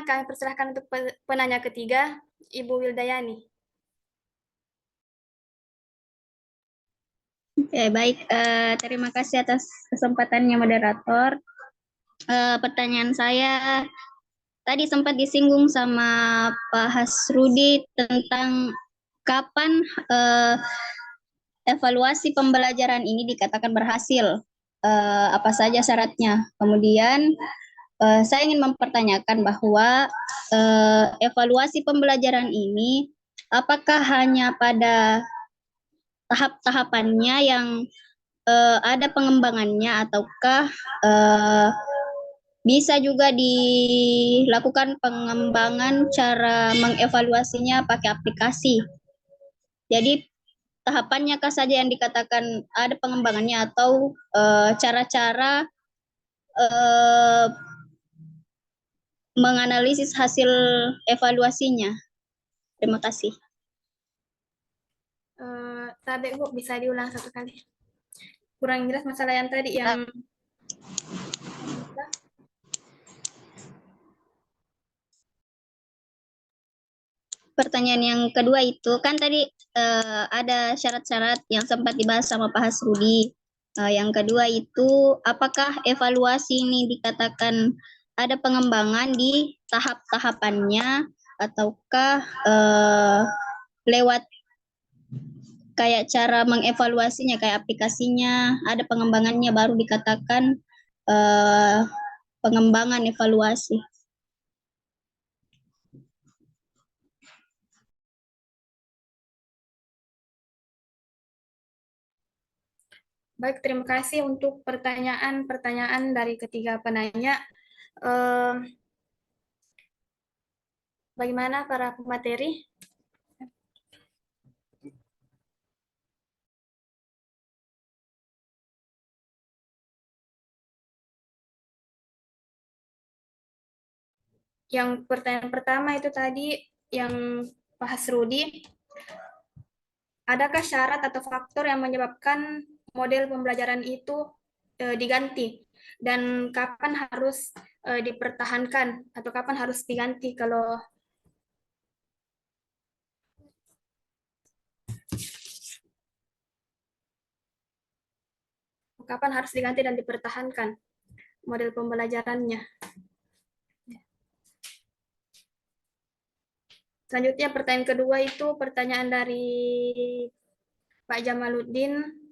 kami persilahkan untuk penanya ketiga, Ibu Wildayani. Baik, terima kasih atas kesempatannya moderator. Pertanyaan saya tadi sempat disinggung sama Pak Hasrudi tentang kapan evaluasi pembelajaran ini dikatakan berhasil, apa saja syaratnya. Kemudian saya ingin mempertanyakan bahwa evaluasi pembelajaran ini apakah hanya pada tahap-tahapannya yang ada pengembangannya ataukah bisa juga dilakukan pengembangan cara mengevaluasinya pakai aplikasi. Jadi tahapannya kah saja yang dikatakan ada pengembangannya atau cara-cara menganalisis hasil evaluasinya. Terima kasih. Tapi Bu, bisa diulang satu kali. Kurang jelas masalah yang tadi yang Pertanyaan yang kedua itu kan tadi ada syarat-syarat yang sempat dibahas sama Pak Hasrudi. Yang kedua itu apakah evaluasi ini dikatakan ada pengembangan di tahap-tahapannya ataukah lewat kayak cara mengevaluasinya kayak aplikasinya ada pengembangannya baru dikatakan pengembangan evaluasi. Baik, terima kasih untuk pertanyaan-pertanyaan dari ketiga penanya. Bagaimana para pemateri? Yang pertanyaan pertama itu tadi yang Pak Hasrudi, adakah syarat atau faktor yang menyebabkan model pembelajaran itu diganti dan kapan harus dipertahankan atau kapan harus diganti kalau kapan harus diganti dan dipertahankan model pembelajarannya. Selanjutnya pertanyaan kedua itu pertanyaan dari Pak Jamaluddin.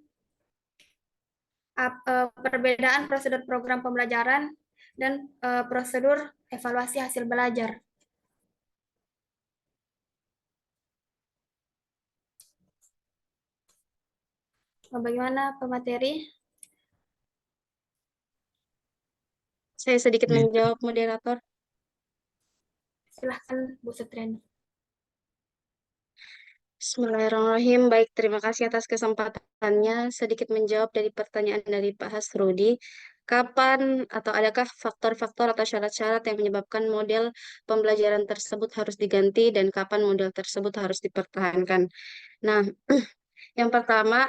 Perbedaan prosedur program pembelajaran dan prosedur evaluasi hasil belajar. Bagaimana pemateri? Saya sedikit menjawab moderator. Silahkan Bu Sutriani. Bismillahirrahmanirrahim. Baik, terima kasih atas kesempatannya. Sedikit menjawab dari pertanyaan dari Pak Hasrudi. Kapan atau adakah faktor-faktor atau syarat-syarat yang menyebabkan model pembelajaran tersebut harus diganti dan kapan model tersebut harus dipertahankan? Nah, yang pertama,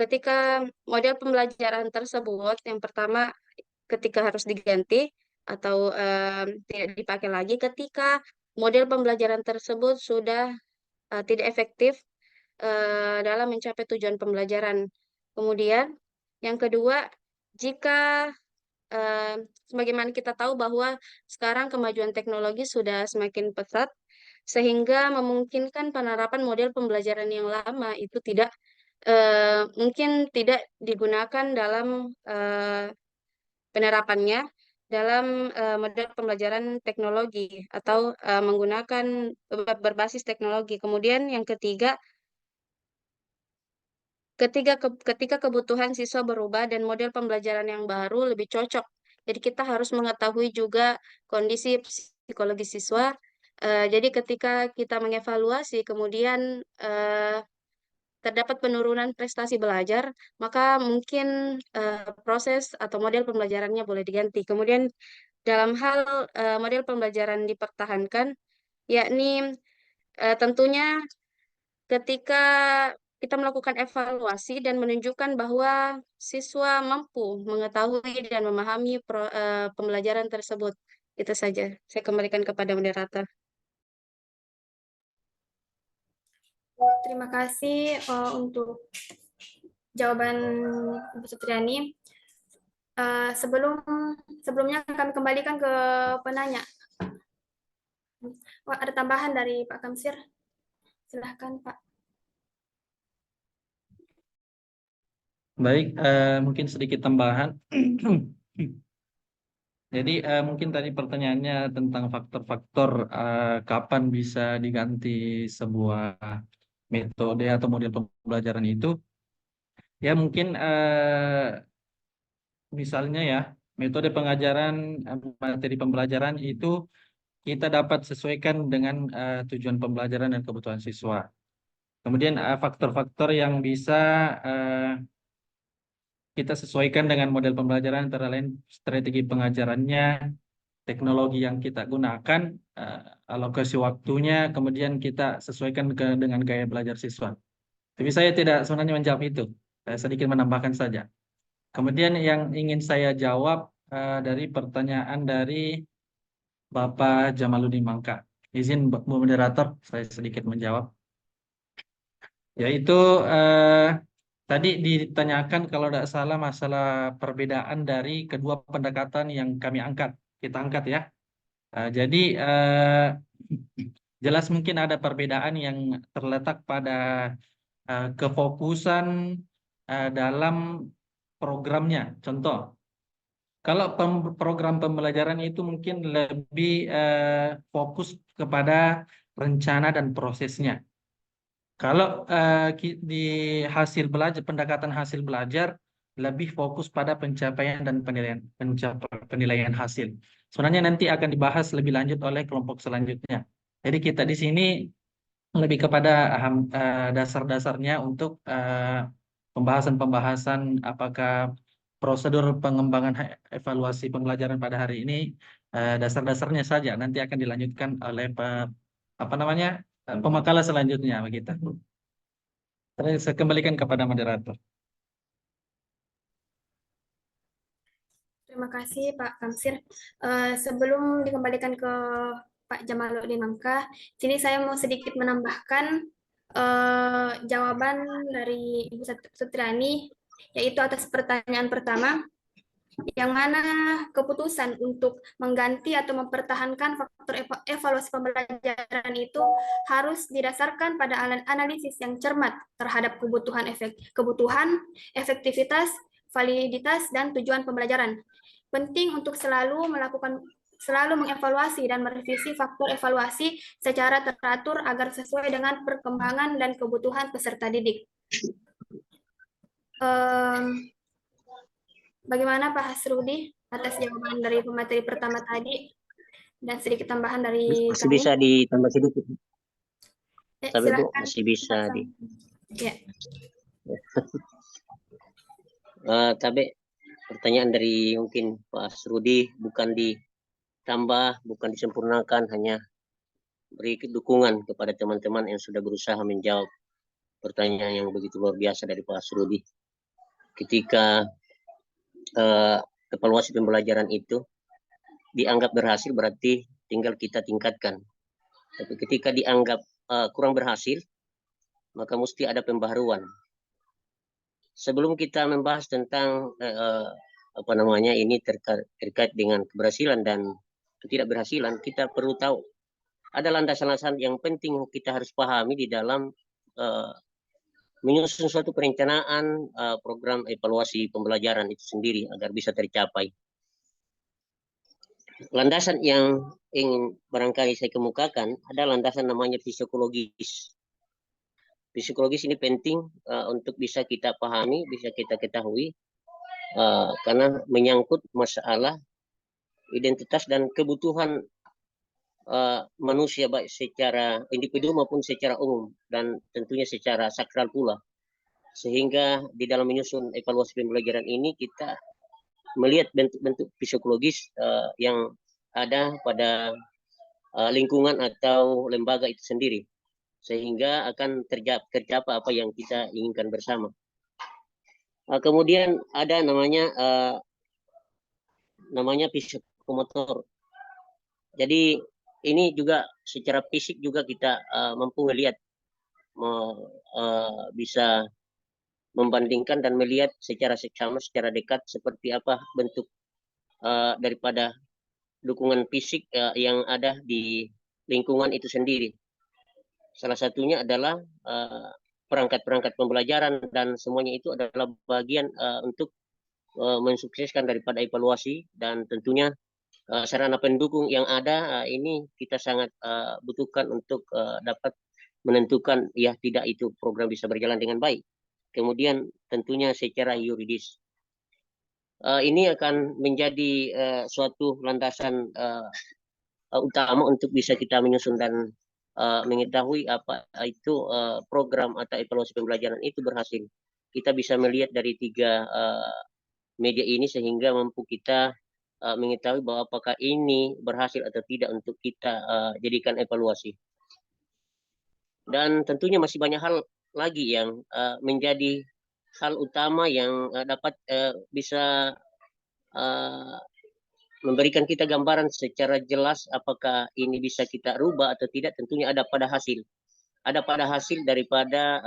ketika model pembelajaran tersebut, yang pertama ketika harus diganti atau tidak dipakai lagi ketika model pembelajaran tersebut sudah tidak efektif dalam mencapai tujuan pembelajaran. Kemudian yang kedua, jika sebagaimana kita tahu bahwa sekarang kemajuan teknologi sudah semakin pesat, sehingga memungkinkan penerapan model pembelajaran yang lama itu mungkin tidak digunakan dalam penerapannya dalam model pembelajaran teknologi atau menggunakan berbasis teknologi. Kemudian yang ketiga, ketika kebutuhan siswa berubah dan model pembelajaran yang baru lebih cocok. Jadi kita harus mengetahui juga kondisi psikologi siswa. Jadi ketika kita mengevaluasi kemudian terdapat penurunan prestasi belajar, maka mungkin proses atau model pembelajarannya boleh diganti. Kemudian dalam hal model pembelajaran dipertahankan, yakni tentunya ketika kita melakukan evaluasi dan menunjukkan bahwa siswa mampu mengetahui dan memahami pembelajaran tersebut. Itu saja. Saya kembalikan kepada moderator. Terima kasih untuk jawaban Ibu Sutriani. Sebelumnya kami kembalikan ke penanya. Ada tambahan dari Pak Kamsir? Silahkan Pak. Baik, mungkin sedikit tambahan. Jadi mungkin tadi pertanyaannya tentang faktor-faktor kapan bisa diganti sebuah metode atau model pembelajaran itu. Ya mungkin misalnya ya metode pengajaran, materi pembelajaran itu kita dapat sesuaikan dengan tujuan pembelajaran dan kebutuhan siswa. Kemudian faktor-faktor yang bisa kita sesuaikan dengan model pembelajaran antara lain strategi pengajarannya, teknologi yang kita gunakan, alokasi waktunya, kemudian kita sesuaikan dengan gaya belajar siswa. Tapi saya tidak sebenarnya menjawab itu, saya sedikit menambahkan saja. Kemudian yang ingin saya jawab dari pertanyaan dari Bapak Jamaluddin Mangka. Izin Bu Moderator, saya sedikit menjawab. Yaitu tadi ditanyakan kalau tidak salah masalah perbedaan dari kedua pendekatan yang kita angkat ya. Jadi jelas mungkin ada perbedaan yang terletak pada kefokusan dalam programnya. Contoh, kalau program pembelajaran itu mungkin lebih fokus kepada rencana dan prosesnya. Kalau di pendekatan hasil belajar lebih fokus pada pencapaian dan penilaian hasil. Sebenarnya nanti akan dibahas lebih lanjut oleh kelompok selanjutnya. Jadi kita di sini lebih kepada dasar-dasarnya untuk pembahasan-pembahasan apakah prosedur pengembangan evaluasi pembelajaran pada hari ini dasar-dasarnya saja nanti akan dilanjutkan oleh pemakalan selanjutnya begitu. Terus saya kembalikan kepada moderator. Terima kasih Pak Kamsir. Sebelum dikembalikan ke Pak Jamaluddin Mangka, sini saya mau sedikit menambahkan jawaban dari Ibu Sutriani, yaitu atas pertanyaan pertama, yang mana keputusan untuk mengganti atau mempertahankan faktor evaluasi pembelajaran itu harus didasarkan pada analisis yang cermat terhadap kebutuhan, efektivitas, validitas, dan tujuan pembelajaran. Penting untuk selalu mengevaluasi dan merevisi faktor evaluasi secara teratur agar sesuai dengan perkembangan dan kebutuhan peserta didik. Bagaimana Pak Hasrudi atas jawaban dari pemateri pertama tadi dan sedikit tambahan dari Masih kami? bisa ditambah sedikit. Tapi Bu, Silakan. masih bisa di. Ya. Tapi pertanyaan dari mungkin Pak Hasrudi bukan ditambah, bukan disempurnakan, hanya beri dukungan kepada teman-teman yang sudah berusaha menjawab pertanyaan yang begitu luar biasa dari Pak Asrudi. Ketika evaluasi pembelajaran itu dianggap berhasil, berarti tinggal kita tingkatkan. Tapi ketika dianggap kurang berhasil, maka mesti ada pembaharuan. Sebelum kita membahas tentang ini terkait dengan keberhasilan dan ketidakberhasilan, kita perlu tahu ada landasan-landasan yang penting kita harus pahami di dalam menyusun suatu perencanaan program evaluasi pembelajaran itu sendiri agar bisa tercapai. Landasan yang ingin barangkali saya kemukakan ada landasan namanya psikologis. Psikologis ini penting untuk bisa kita pahami, bisa kita ketahui, karena menyangkut masalah identitas dan kebutuhan manusia baik secara individu maupun secara umum dan tentunya secara sakral pula. Sehingga di dalam menyusun evaluasi pembelajaran ini kita melihat bentuk-bentuk psikologis yang ada pada lingkungan atau lembaga itu sendiri, sehingga akan tercapai apa yang kita inginkan bersama. Kemudian ada namanya psikomotor. Jadi ini juga secara fisik juga kita mampu melihat, bisa membandingkan dan melihat secara seksama, secara dekat seperti apa bentuk daripada dukungan fisik yang ada di lingkungan itu sendiri. Salah satunya adalah perangkat-perangkat pembelajaran dan semuanya itu adalah bagian untuk mensukseskan daripada evaluasi, dan tentunya sarana pendukung yang ada ini kita sangat butuhkan untuk dapat menentukan ya tidak itu program bisa berjalan dengan baik. Kemudian tentunya secara yuridis ini akan menjadi suatu landasan utama untuk bisa kita menyusun dan mengetahui apa itu program atau evaluasi pembelajaran itu berhasil. Kita bisa melihat dari 3 media ini sehingga mampu kita mengetahui bahwa apakah ini berhasil atau tidak untuk kita jadikan evaluasi. Dan tentunya masih banyak hal lagi yang menjadi hal utama yang dapat bisa memberikan kita gambaran secara jelas apakah ini bisa kita rubah atau tidak. Tentunya ada pada hasil daripada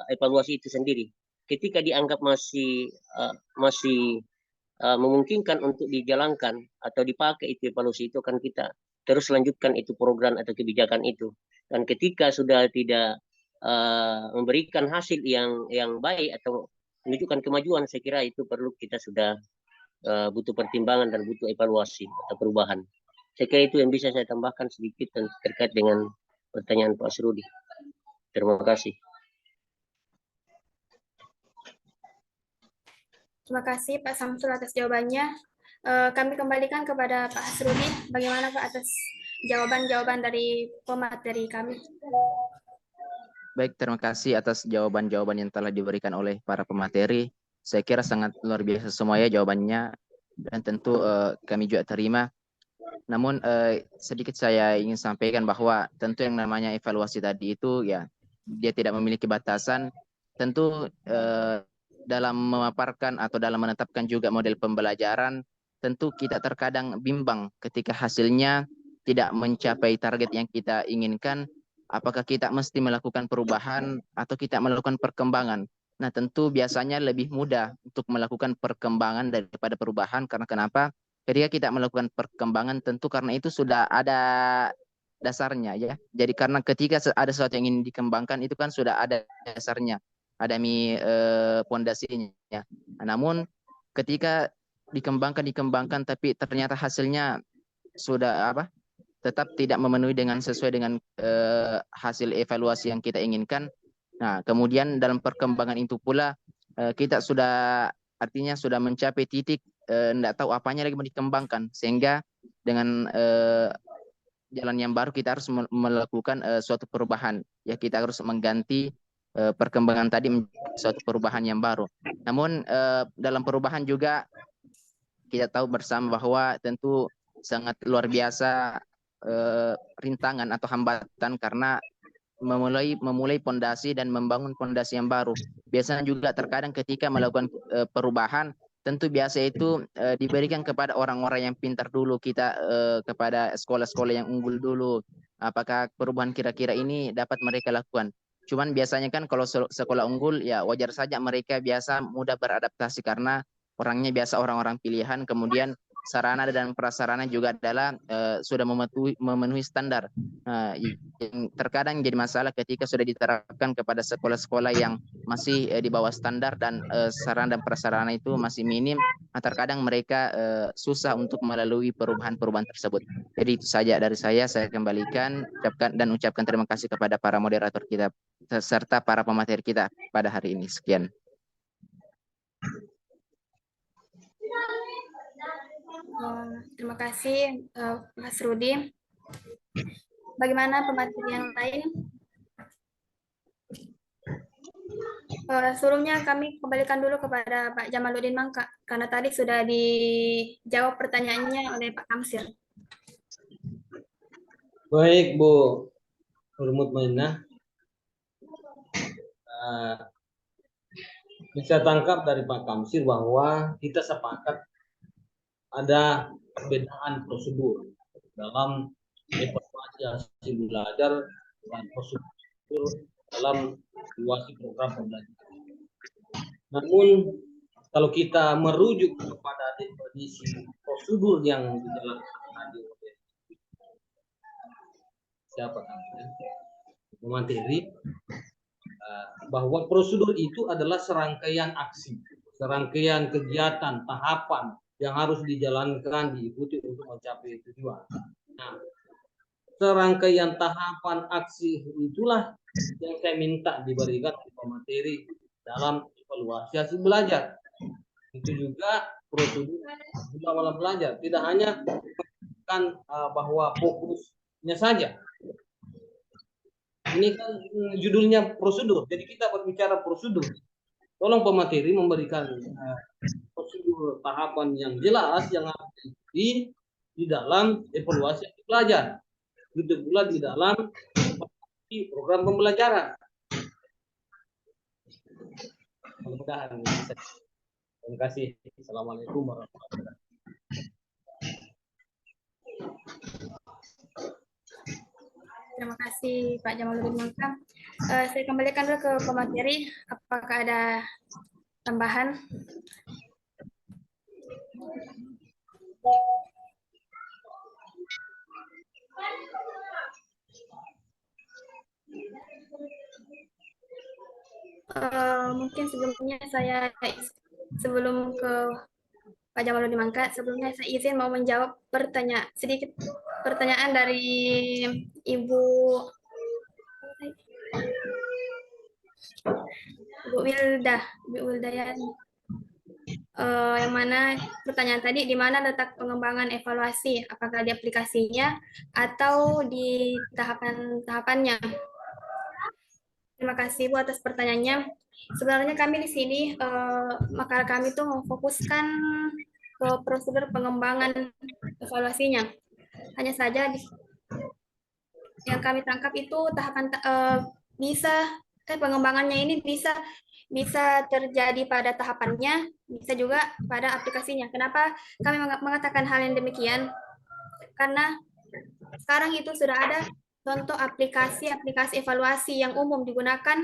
evaluasi itu sendiri. Ketika dianggap masih memungkinkan untuk dijalankan atau dipakai itu evaluasi itu, akan kita terus lanjutkan itu program atau kebijakan itu. Dan ketika sudah tidak memberikan hasil yang baik atau menunjukkan kemajuan, saya kira itu perlu kita sudah butuh pertimbangan dan butuh evaluasi atau perubahan. Saya kira itu yang bisa saya tambahkan sedikit terkait dengan pertanyaan Pak Asrudi. Terima kasih. Terima kasih Pak Samsul atas jawabannya. Kami kembalikan kepada Pak Asrudi. Bagaimana Pak atas jawaban-jawaban dari pemateri kami? Baik, terima kasih atas jawaban-jawaban yang telah diberikan oleh para pemateri. Saya kira sangat luar biasa semua ya jawabannya, dan tentu kami juga terima. Namun sedikit saya ingin sampaikan bahwa tentu yang namanya evaluasi tadi itu ya dia tidak memiliki batasan. Tentu dalam memaparkan atau dalam menetapkan juga model pembelajaran, tentu kita terkadang bimbang ketika hasilnya tidak mencapai target yang kita inginkan. Apakah kita mesti melakukan perubahan atau kita melakukan perkembangan? Nah, tentu biasanya lebih mudah untuk melakukan perkembangan daripada perubahan. Karena kenapa? Ketika kita melakukan perkembangan, tentu karena itu sudah ada dasarnya ya. Jadi karena ketika ada sesuatu yang ingin dikembangkan, itu kan sudah ada dasarnya, ada pondasinya. Namun ketika dikembangkan, tapi ternyata hasilnya sudah tetap tidak memenuhi sesuai dengan hasil evaluasi yang kita inginkan. Nah, kemudian dalam perkembangan itu pula kita artinya sudah mencapai titik tidak tahu apanya lagi mau dikembangkan, sehingga dengan jalan yang baru kita harus melakukan suatu perubahan. Ya, kita harus mengganti perkembangan tadi menjadi suatu perubahan yang baru. Namun dalam perubahan juga kita tahu bersama bahwa tentu sangat luar biasa rintangan atau hambatan, karena memulai pondasi dan membangun pondasi yang baru. Biasanya juga terkadang ketika melakukan perubahan, tentu biasa itu diberikan kepada orang-orang yang pintar dulu, kita kepada sekolah-sekolah yang unggul dulu. Apakah perubahan kira-kira ini dapat mereka lakukan? Cuman biasanya kan kalau sekolah unggul ya wajar saja mereka biasa mudah beradaptasi karena orangnya biasa orang-orang pilihan, kemudian sarana dan prasarana juga adalah sudah memenuhi standar. Yang terkadang jadi masalah ketika sudah diterapkan kepada sekolah-sekolah yang masih di bawah standar dan sarana dan prasarana itu masih minim, terkadang mereka susah untuk melalui perubahan-perubahan tersebut. Jadi itu saja dari saya kembalikan ucapkan terima kasih kepada para moderator kita serta para pemateri kita pada hari ini. Sekian. Terima kasih Mas Rudi. Bagaimana pemateri yang lain? Sebelumnya kami kembalikan dulu kepada Pak Jamaluddin Mangka, karena tadi sudah dijawab pertanyaannya oleh Pak Kamsir. Baik, Bu Mutmainnah. Bisa tangkap dari Pak Kamsir bahwa kita sepakat ada perbedaan prosedur dalam evaluasi hasil belajar dan prosedur dalam evaluasi program pembelajaran. Namun kalau kita merujuk kepada definisi prosedur yang dijalankan tadi oleh siapa namanya pemateri, bahwa prosedur itu adalah serangkaian aksi, serangkaian kegiatan, tahapan yang harus dijalankan, diikuti untuk mencapai tujuan. Nah, serangkaian tahapan aksi itulah yang saya minta diberikan oleh pemateri dalam evaluasi hasil belajar. Itu juga prosedur awal belajar, tidak hanya kan bahwa fokusnya saja. Ini kan judulnya prosedur, jadi kita berbicara prosedur. Tolong pemateri memberikan prosedur tahapan yang jelas yang harus diikuti di dalam evaluasi belajar. Begitu pula di dalam program pembelajaran. Mudah-mudahan bisa. Terima kasih. Assalamualaikum warahmatullahi wabarakatuh. Terima kasih Pak Jamaluddin Mangka. Saya kembalikan dulu ke pemateri. Apakah ada tambahan? Mungkin sebelum ke Pak Jamaluddin Mangka, sebelumnya saya izin mau menjawab sedikit pertanyaan dari Ibu Wildayani. Yang mana pertanyaan tadi, di mana letak pengembangan evaluasi, apakah di aplikasinya atau di tahapan-tahapannya? Terima kasih Bu atas pertanyaannya. Sebenarnya kami di sini, makalah kami itu memfokuskan ke prosedur pengembangan evaluasinya. Hanya saja yang kami tangkap itu tahapan pengembangannya ini bisa terjadi pada tahapannya, bisa juga pada aplikasinya. Kenapa kami mengatakan hal yang demikian? Karena sekarang itu sudah ada contoh aplikasi evaluasi yang umum digunakan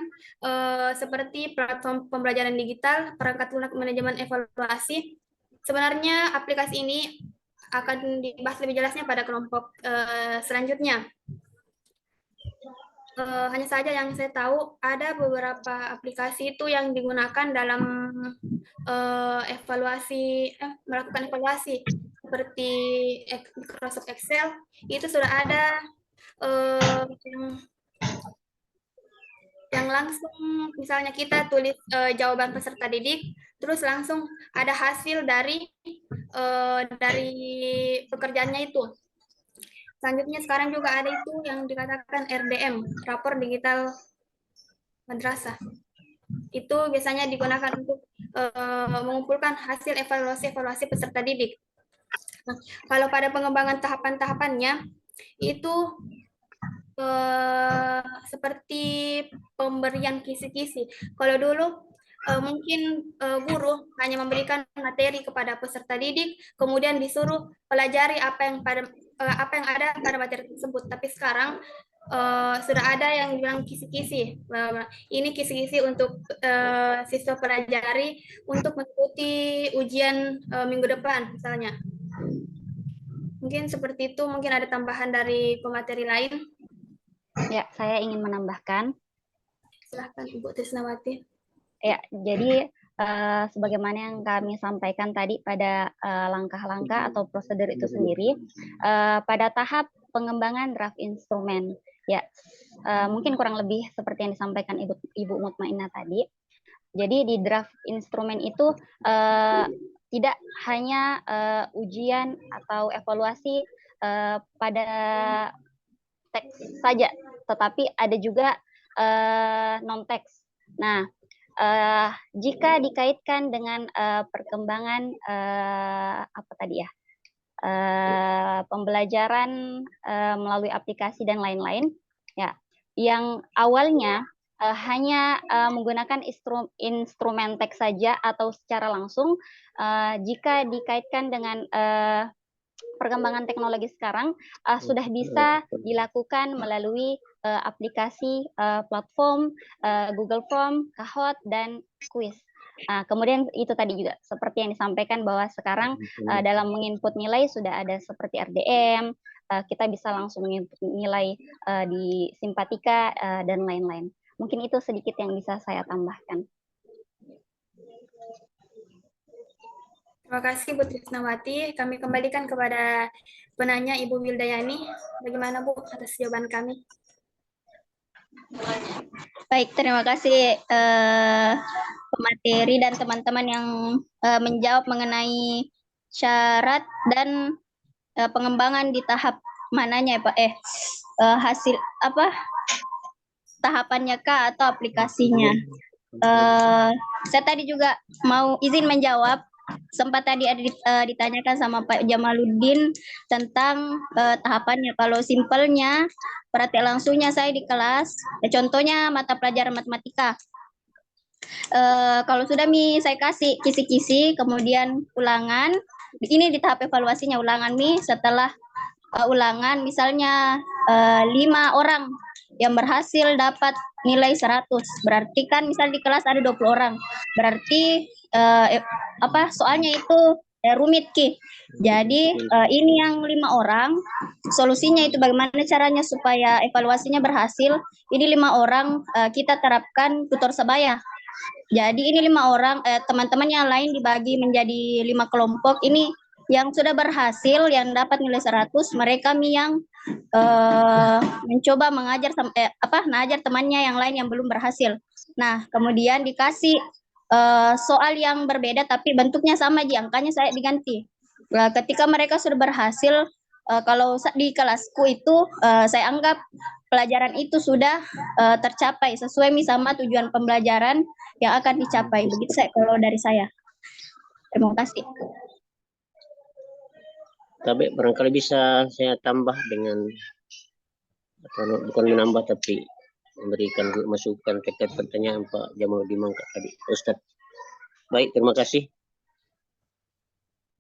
seperti platform pembelajaran digital, perangkat lunak manajemen evaluasi. Sebenarnya aplikasi ini akan dibahas lebih jelasnya pada kelompok selanjutnya. Hanya saja yang saya tahu ada beberapa aplikasi itu yang digunakan dalam melakukan evaluasi seperti Microsoft Excel. Itu sudah ada yang langsung, misalnya kita tulis jawaban peserta didik, terus langsung ada hasil dari pekerjaannya itu. Selanjutnya sekarang juga ada itu yang dikatakan RDM, rapor digital madrasah. Itu biasanya digunakan untuk mengumpulkan hasil evaluasi peserta didik. Nah, kalau pada pengembangan tahapan-tahapannya itu seperti pemberian kisi-kisi. Kalau dulu mungkin guru hanya memberikan materi kepada peserta didik, kemudian disuruh pelajari apa yang ada pada materi tersebut. Tapi sekarang sudah ada yang bilang kisi-kisi. Ini kisi-kisi untuk siswa pelajari untuk mengikuti ujian minggu depan misalnya. Mungkin seperti itu, mungkin ada tambahan dari pemateri lain. Ya, saya ingin menambahkan. Silahkan Ibu Trisnawati. Ya, jadi sebagaimana yang kami sampaikan tadi pada langkah-langkah atau prosedur itu sendiri, pada tahap pengembangan draft instrumen, ya mungkin kurang lebih seperti yang disampaikan Ibu Mutmainnah tadi. Jadi di draft instrumen itu tidak hanya ujian atau evaluasi pada teks saja, tetapi ada juga non-teks. Nah, jika dikaitkan dengan perkembangan apa tadi ya, pembelajaran melalui aplikasi dan lain-lain, ya, yang awalnya hanya menggunakan instrumen teks saja atau secara langsung, jika dikaitkan dengan perkembangan teknologi sekarang sudah bisa dilakukan melalui aplikasi platform Google Form, Kahoot, dan Quiz. Kemudian itu tadi juga seperti yang disampaikan bahwa sekarang dalam menginput nilai sudah ada seperti RDM, kita bisa langsung menginput nilai di Simpatika dan lain-lain. Mungkin itu sedikit yang bisa saya tambahkan. Terima kasih Bu Trisnawati. Kami kembalikan kepada penanya Ibu Wildayani. Bagaimana Bu atas jawaban kami? Baik, terima kasih pemateri dan teman-teman yang menjawab mengenai syarat dan pengembangan di tahap mananya ya Pak? Hasil apa? Tahapannya kah atau aplikasinya? Saya tadi juga mau izin menjawab. Sempat tadi ada ditanyakan sama Pak Jamaluddin tentang tahapannya. Kalau simpelnya, praktek langsungnya saya di kelas, contohnya mata pelajaran matematika. Kalau sudah saya kasih kisi-kisi, kemudian ulangan, ini di tahap evaluasinya ulangan setelah ulangan misalnya 5 orang yang berhasil dapat nilai 100, berarti kan misal di kelas ada 20 orang, berarti soalnya itu rumit Ki. Jadi ini yang 5 orang, solusinya itu bagaimana caranya supaya evaluasinya berhasil. Ini 5 orang kita terapkan tutor sebaya. Jadi ini 5 orang, teman-teman yang lain dibagi menjadi 5 kelompok. Ini yang sudah berhasil, yang dapat nilai 100, mereka yang mencoba mengajar mengajar temannya yang lain yang belum berhasil. Nah, kemudian dikasih soal yang berbeda tapi bentuknya sama aja, angkanya saya diganti. Nah, ketika mereka sudah berhasil, kalau di kelasku itu saya anggap pelajaran itu sudah tercapai sesuai sama tujuan pembelajaran yang akan dicapai. Begitu kalau dari saya. Terima kasih. Tapi barangkali bisa saya tambah dengan, bukan menambah tapi memberikan masukan terkait pertanyaan Pak Jamaluddin Mangka tadi, Ustadz. Baik, terima kasih.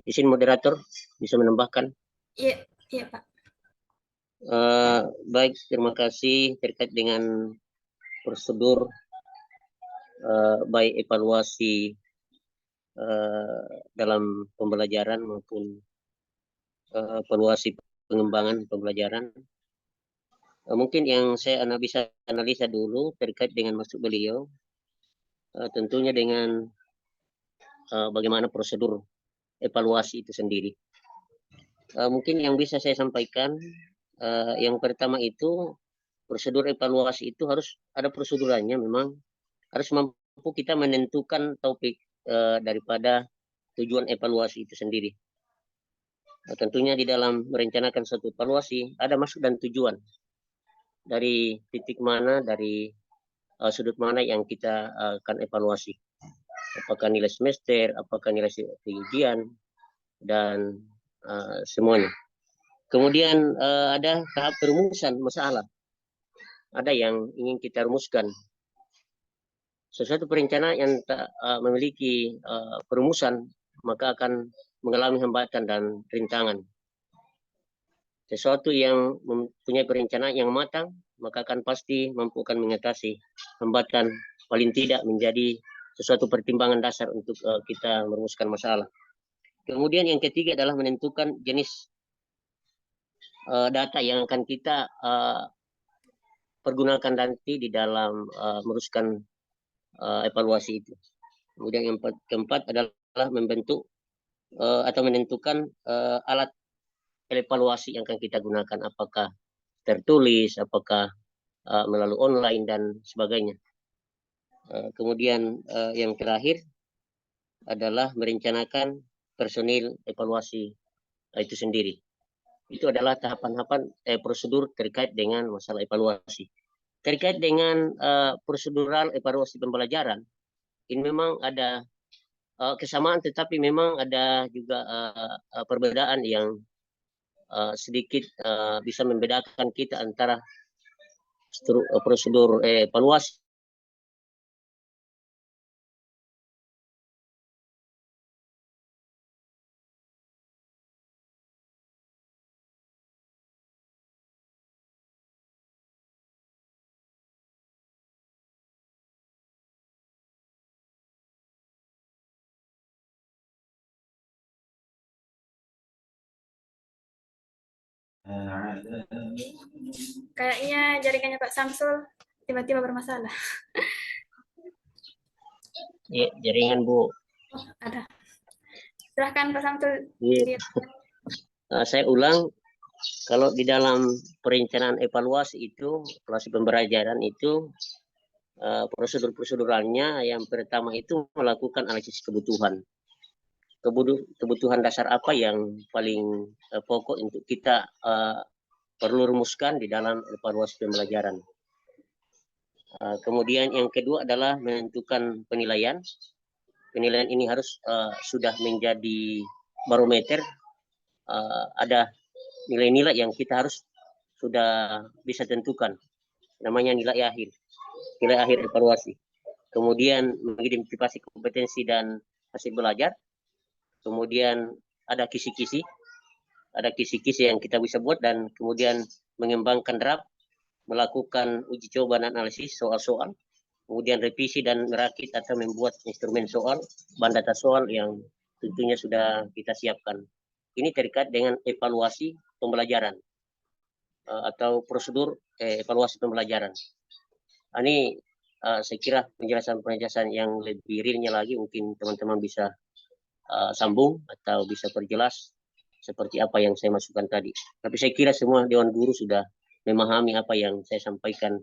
Izin moderator bisa menambahkan. Iya, Pak. Baik, terima kasih terkait dengan prosedur baik evaluasi dalam pembelajaran maupun evaluasi pengembangan pembelajaran. Mungkin yang saya bisa analisa dulu terkait dengan maksud beliau, tentunya dengan bagaimana prosedur evaluasi itu sendiri. Mungkin yang bisa saya sampaikan, yang pertama itu prosedur evaluasi itu harus ada prosedurannya, memang harus mampu kita menentukan topik daripada tujuan evaluasi itu sendiri. Tentunya di dalam merencanakan suatu evaluasi ada maksud dan tujuan dari titik mana, dari sudut mana yang kita akan evaluasi. Apakah nilai semester, apakah nilai ujian, dan semuanya. Kemudian ada tahap perumusan masalah. ada yang ingin kita rumuskan. Sesuatu perencanaan yang tak memiliki perumusan, maka akan mengalami hambatan dan rintangan. Sesuatu yang mempunyai perencanaan yang matang, maka akan pasti mampu akan mengatasi hambatan, paling tidak menjadi sesuatu pertimbangan dasar untuk kita merumuskan masalah. Kemudian yang ketiga adalah menentukan jenis data yang akan kita pergunakan nanti di dalam merumuskan evaluasi itu. Kemudian yang keempat adalah membentuk atau menentukan alat evaluasi yang akan kita gunakan, apakah tertulis, apakah melalui online dan sebagainya. Kemudian yang terakhir adalah merencanakan personil evaluasi itu sendiri. Itu adalah tahapan-tahapan prosedur terkait dengan masalah evaluasi. Terkait dengan prosedural evaluasi pembelajaran, ini memang ada kesamaan, tetapi memang ada juga perbedaan yang sedikit bisa membedakan kita antara prosedur evaluasi Kayaknya jaringannya Pak Samsul tiba-tiba bermasalah. ya, jaringan Bu. Oh, ada. Silahkan Pak Samsul. Ya. Saya ulang, kalau di dalam perencanaan evaluasi itu, evaluasi pembelajaran itu prosedur-proseduralnya yang pertama itu melakukan analisis kebutuhan. Kebutuhan dasar apa yang paling pokok untuk kita perlu rumuskan di dalam evaluasi pembelajaran. Kemudian yang kedua adalah menentukan penilaian. Penilaian ini harus sudah menjadi barometer. Ada nilai-nilai yang kita harus sudah bisa tentukan. Namanya nilai akhir evaluasi. Kemudian mengidentifikasi kompetensi dan hasil belajar. Kemudian ada kisi-kisi yang kita bisa buat, dan kemudian mengembangkan draft, melakukan uji coba dan analisis soal-soal, kemudian revisi dan merakit atau membuat instrumen soal, bahan data soal yang tentunya sudah kita siapkan. Ini terkait dengan evaluasi pembelajaran atau prosedur evaluasi pembelajaran. Ini saya kira penjelasan yang lebih realnya lagi mungkin teman-teman bisa sambung atau bisa perjelas seperti apa yang saya masukkan tadi. Tapi saya kira semua Dewan Guru sudah memahami apa yang saya sampaikan,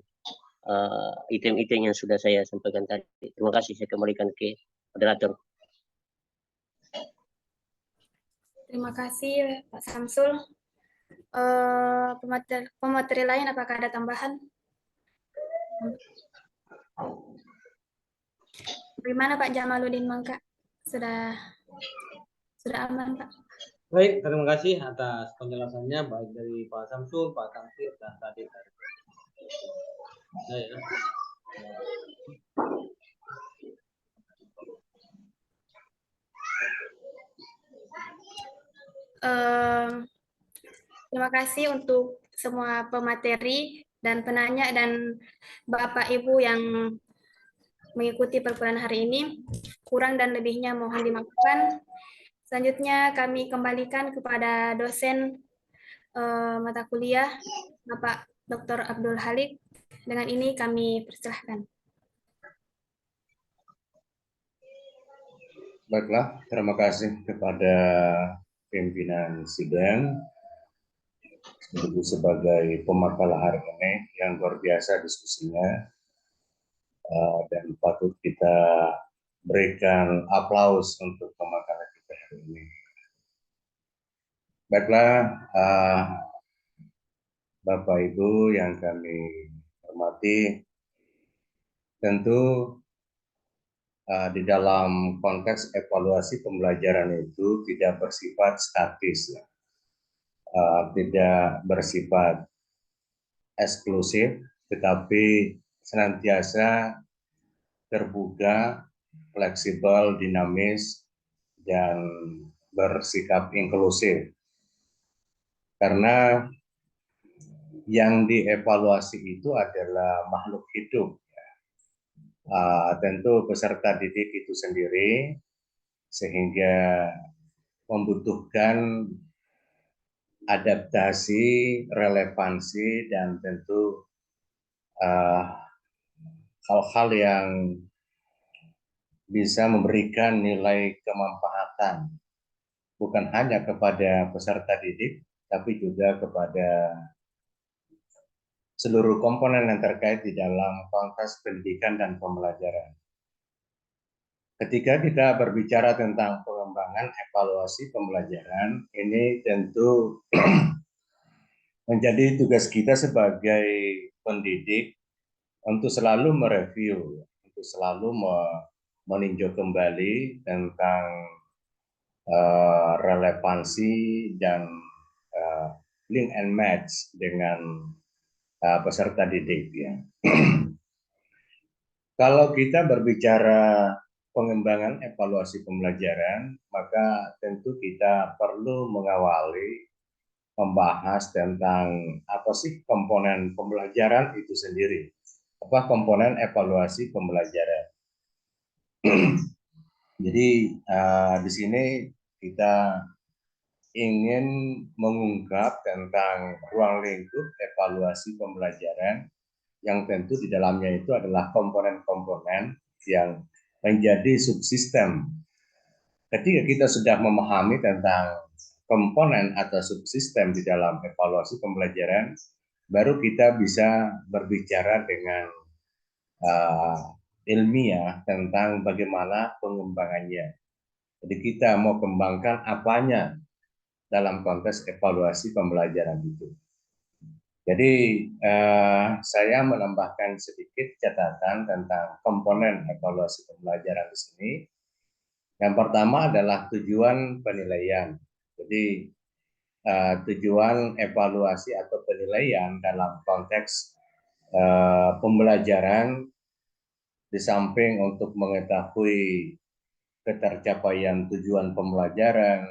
item-item yang sudah saya sampaikan tadi. Terima kasih, saya kembalikan ke moderator. Terima kasih Pak Samsul. Pemateri lain apakah ada tambahan? Bagaimana Pak Jamaluddin Mangka? Sudah aman Pak? Baik, terima kasih atas penjelasannya baik dari Pak Samsul, Pak Tamsir, dan tadi dari saya. Terima kasih untuk semua pemateri dan penanya dan Bapak Ibu yang mengikuti perkuliahan hari ini. Kurang dan lebihnya mohon dimaafkan. Selanjutnya kami kembalikan kepada dosen mata kuliah Bapak Dr. Abdul Halik. Dengan ini kami persilahkan. Baiklah, terima kasih kepada pimpinan sidang sebagai pemakalah hari ini yang luar biasa diskusinya, dan patut kita berikan aplaus untuk pemakalah kita hari ini. Baiklah, Bapak Ibu yang kami hormati, tentu di dalam konteks evaluasi pembelajaran itu tidak bersifat statis, tidak bersifat eksklusif, tetapi senantiasa terbuka, fleksibel, dinamis, dan bersikap inklusif. Karena yang dievaluasi itu adalah makhluk hidup. Tentu peserta didik itu sendiri, sehingga membutuhkan adaptasi, relevansi, dan tentu hal-hal yang bisa memberikan nilai kemanfaatan bukan hanya kepada peserta didik, tapi juga kepada seluruh komponen yang terkait di dalam konteks pendidikan dan pembelajaran. Ketika kita berbicara tentang pengembangan evaluasi pembelajaran, ini tentu menjadi tugas kita sebagai pendidik untuk selalu mereview, untuk selalu meninjau kembali tentang relevansi dan link and match dengan peserta didik. Ya. Kalau kita berbicara pengembangan evaluasi pembelajaran, maka tentu kita perlu mengawali membahas tentang apa sih komponen pembelajaran itu sendiri. Apa komponen evaluasi pembelajaran. Jadi di sini kita ingin mengungkap tentang ruang lingkup evaluasi pembelajaran yang tentu di dalamnya itu adalah komponen-komponen yang menjadi subsistem. Ketika kita sudah memahami tentang komponen atau subsistem di dalam evaluasi pembelajaran, baru kita bisa berbicara dengan ilmiah tentang bagaimana pengembangannya. Jadi kita mau kembangkan apanya dalam konteks evaluasi pembelajaran itu. Jadi saya menambahkan sedikit catatan tentang komponen evaluasi pembelajaran di sini. Yang pertama adalah tujuan penilaian. Jadi tujuan evaluasi atau penilaian dalam konteks pembelajaran di samping untuk mengetahui ketercapaian tujuan pembelajaran,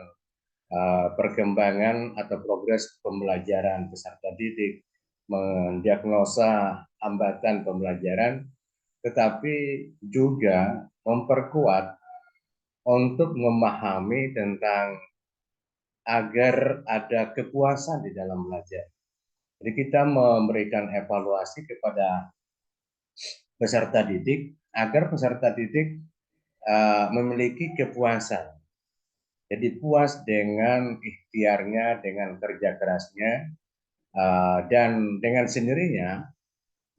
perkembangan atau progres pembelajaran peserta didik, mendiagnosa hambatan pembelajaran, tetapi juga memperkuat untuk memahami tentang agar ada kepuasan di dalam belajar. Jadi kita memberikan evaluasi kepada peserta didik agar peserta didik memiliki kepuasan. Jadi puas dengan ikhtiarnya, dengan kerja kerasnya, dan dengan sendirinya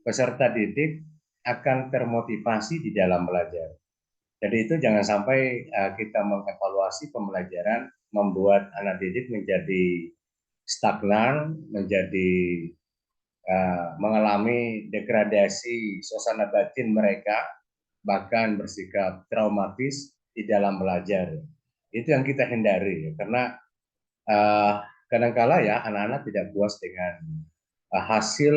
peserta didik akan termotivasi di dalam belajar. Jadi itu jangan sampai kita mengevaluasi pembelajaran membuat anak didik menjadi stagnan, menjadi mengalami degradasi suasana batin mereka, bahkan bersikap traumatis di dalam belajar. Itu yang kita hindari, karena kadangkala ya anak-anak tidak puas dengan hasil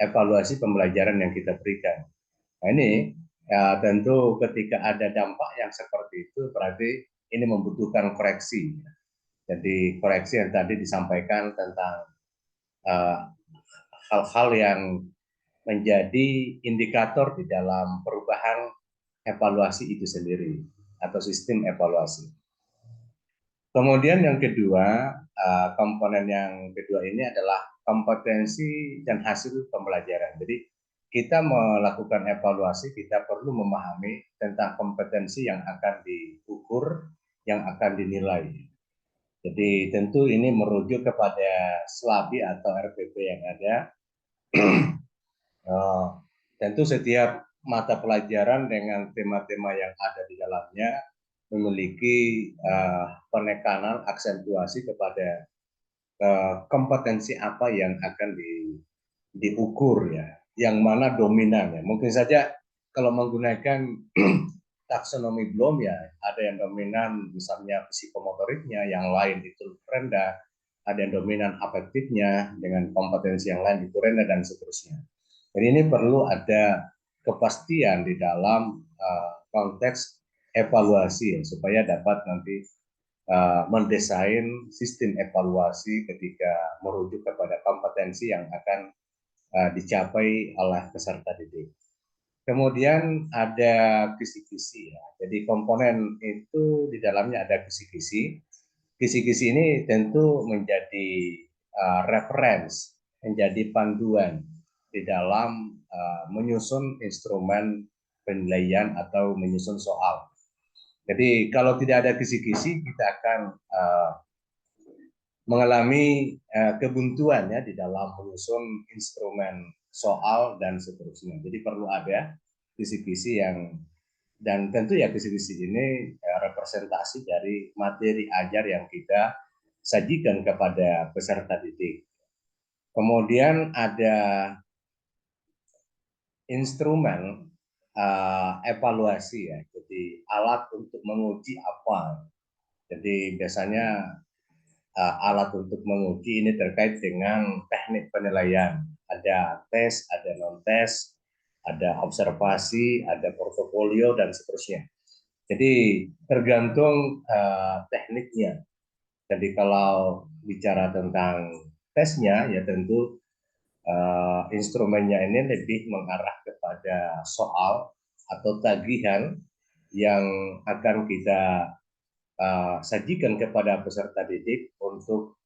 evaluasi pembelajaran yang kita berikan. Nah ini ya, tentu ketika ada dampak yang seperti itu berarti ini membutuhkan koreksi. Jadi koreksi yang tadi disampaikan tentang hal-hal yang menjadi indikator di dalam perubahan evaluasi itu sendiri atau sistem evaluasi. Kemudian yang kedua, komponen yang kedua ini adalah kompetensi dan hasil pembelajaran. Jadi kita melakukan evaluasi, kita perlu memahami tentang kompetensi yang akan diukur, yang akan dinilai. Jadi tentu ini merujuk kepada SLABI atau RPP yang ada. Tentu setiap mata pelajaran dengan tema-tema yang ada di dalamnya memiliki penekanan aksentuasi kepada kompetensi apa yang akan diukur ya, yang mana dominan ya. Mungkin saja kalau menggunakan taksonomi Bloom ya, ada yang dominan misalnya psikomotoriknya, yang lain itu rendah, ada yang dominan afektifnya dengan kompetensi yang lain itu rendah dan seterusnya. Jadi ini perlu ada kepastian di dalam konteks evaluasi ya, supaya dapat nanti mendesain sistem evaluasi ketika merujuk kepada kompetensi yang akan dicapai oleh peserta didik. Kemudian ada kisi-kisi ya. Jadi komponen itu di dalamnya ada kisi-kisi. Kisi-kisi ini tentu menjadi reference, menjadi panduan di dalam menyusun instrumen penilaian atau menyusun soal. Jadi kalau tidak ada kisi-kisi, kita akan mengalami kebuntuan ya di dalam menyusun instrumen soal dan seterusnya. Jadi perlu ada kisi-kisi yang, dan tentu ya kisi-kisi ini representasi dari materi ajar yang kita sajikan kepada peserta didik. Kemudian ada instrumen evaluasi ya, jadi alat untuk menguji apa. Jadi biasanya alat untuk menguji ini terkait dengan teknik penilaian. Ada tes, ada non-tes, ada observasi, ada portofolio, dan seterusnya. Jadi tergantung tekniknya. Jadi kalau bicara tentang tesnya, ya tentu instrumennya ini lebih mengarah kepada soal atau tagihan yang akan kita sajikan kepada peserta didik untuk